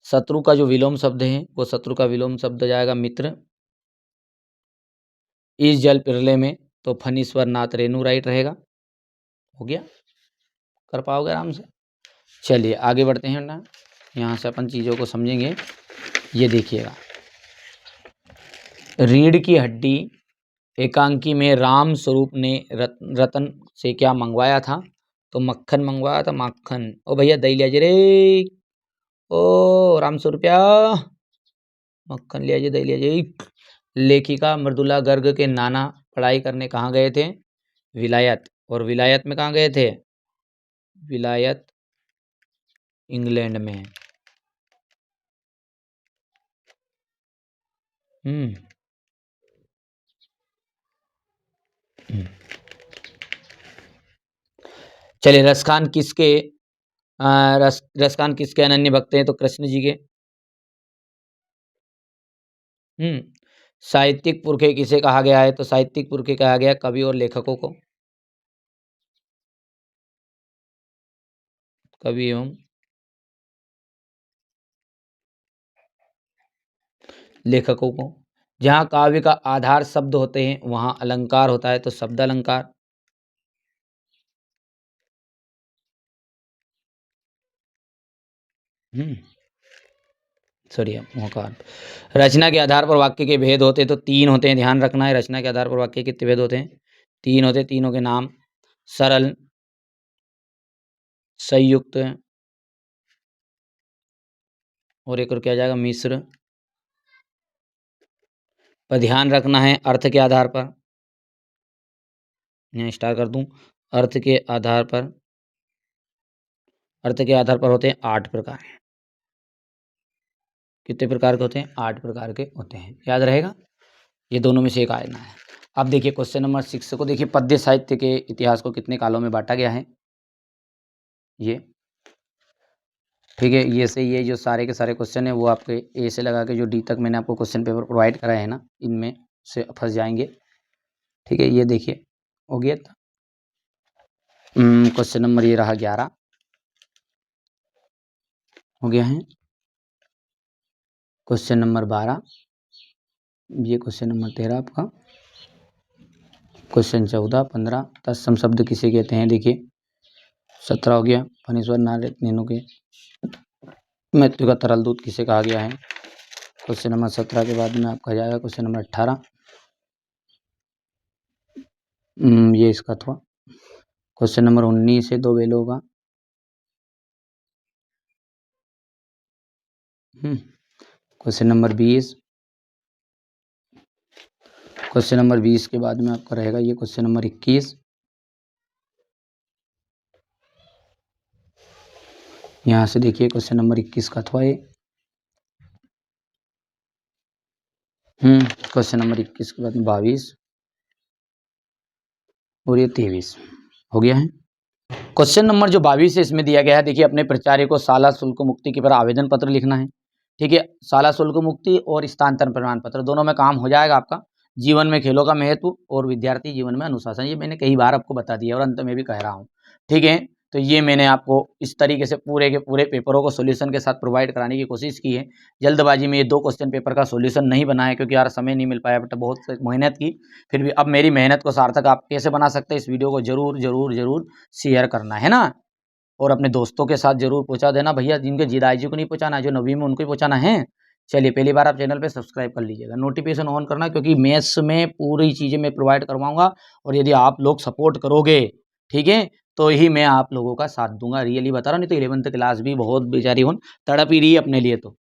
शत्रु का जो विलोम शब्द है वो शत्रु का विलोम शब्द जाएगा मित्र। इस जल प्रलय में, तो फणीश्वर नाथ रेणु राइट रहेगा। हो गया, कर पाओगे आराम से। चलिए आगे बढ़ते हैं ना, यहाँ से अपन चीज़ों को समझेंगे। ये देखिएगा, रीढ़ की हड्डी एकांकी में राम स्वरूप ने रतन से क्या मंगवाया था? तो मक्खन मंगवाया था, मक्खन। ओ भैया दही लिया रे, ओ राम स्वरूपया, मक्खन लिया दही लिया। लेखिका मृदुला गर्ग के नाना पढ़ाई करने कहाँ गए थे? विलायत। और विलायत में कहाँ गए थे? विलायत इंग्लैंड में। हम्म चलिए, रसखान किसके रसखान किसके अनन्य भक्त हैं? तो कृष्ण जी के। साहित्यिक पुरखे किसे कहा गया है? तो साहित्यिक पुरखे कहा गया कवि और लेखकों को। कवि एवं लेखकों को। जहाँ काव्य का आधार शब्द होते हैं वहाँ अलंकार होता है, तो शब्द अलंकार। सॉरी मोहकार। रचना के आधार पर वाक्य के भेद होते हैं, तो 3 होते हैं, ध्यान रखना है। रचना के आधार पर वाक्य के कितने भेद होते हैं? 3 होते हैं। तीनों के नाम सरल, संयुक्त और एक और क्या जाएगा? मिश्र। पर ध्यान रखना है अर्थ के आधार पर, यहाँ स्टार कर दूं, अर्थ के आधार पर, अर्थ के आधार पर होते हैं 8 प्रकार। कितने प्रकार के होते हैं? 8 प्रकार के होते हैं, याद रहेगा। ये दोनों में से एक आना है। अब देखिए क्वेश्चन नंबर 6 को देखिए, पद्य साहित्य के इतिहास को कितने कालों में बांटा गया है? ये ठीक है, ये से ये जो सारे के सारे क्वेश्चन है वो आपके ए से लगा के जो डी तक मैंने आपको क्वेश्चन पेपर प्रोवाइड कराए हैं ना, इनमें से फंस जाएंगे। ठीक है, ये देखिए हो गया। क्वेश्चन नंबर ये रहा 11 हो गया है। क्वेश्चन नंबर 12, ये क्वेश्चन नंबर 13 आपका। क्वेश्चन 14, 15, तत्सम शब्द किसे कहते हैं? देखिए 17 हो गया। फणीश्वर नारायण नैनो के मृत्यु का तरल दूध किसे कहा गया है? क्वेश्चन नंबर 17 के बाद में आपका जाएगा क्वेश्चन नंबर 18, ये इसका था। क्वेश्चन नंबर 19 से 2 बेलों का। क्वेश्चन नंबर 20, क्वेश्चन नंबर 20 के बाद में आपका रहेगा ये क्वेश्चन नंबर 21। यहाँ से देखिए क्वेश्चन नंबर 21 का था ये। क्वेश्चन नंबर 21 के बाद में 22 और ये 23 हो गया है। क्वेश्चन नंबर जो 22 है इसमें दिया गया है, देखिए अपने प्राचार्य को शाला शुल्क मुक्ति के पर आवेदन पत्र लिखना है। ठीक है, शाला शुल्क मुक्ति और स्थानांतरण प्रमाण पत्र दोनों में काम हो जाएगा आपका। जीवन में खेलों का महत्व और विद्यार्थी जीवन में अनुशासन, ये मैंने कई बार आपको बता दिया और अंत में भी कह रहा हूँ। ठीक है, तो ये मैंने आपको इस तरीके से पूरे के पूरे पेपरों को सॉल्यूशन के साथ प्रोवाइड कराने की कोशिश की है। जल्दबाजी में ये 2 क्वेश्चन पेपर का सॉल्यूशन नहीं बना है क्योंकि यार समय नहीं मिल पाया, बट बहुत मेहनत की। फिर भी अब मेरी मेहनत को सार्थक आप कैसे बना सकते हैं, इस वीडियो को जरूर जरूर जरूर शेयर करना है ना, और अपने दोस्तों के साथ जरूर पहुंचा देना भैया, जिनके जिदाई को नहीं पहुंचाना, जो नवी में उनको ही पहुंचाना है। चलिए, पहली बार आप चैनल पे सब्सक्राइब कर लीजिएगा, नोटिफिकेशन ऑन करना, क्योंकि मैथ्स में पूरी चीज़ें मैं प्रोवाइड करवाऊंगा और यदि आप लोग सपोर्ट करोगे, ठीक है, तो ही मैं आप लोगों का साथ दूंगा। रियली बता रहा हूँ, नहीं तो 11th क्लास भी बहुत बेचारी तड़प ही रही है अपने लिए तो।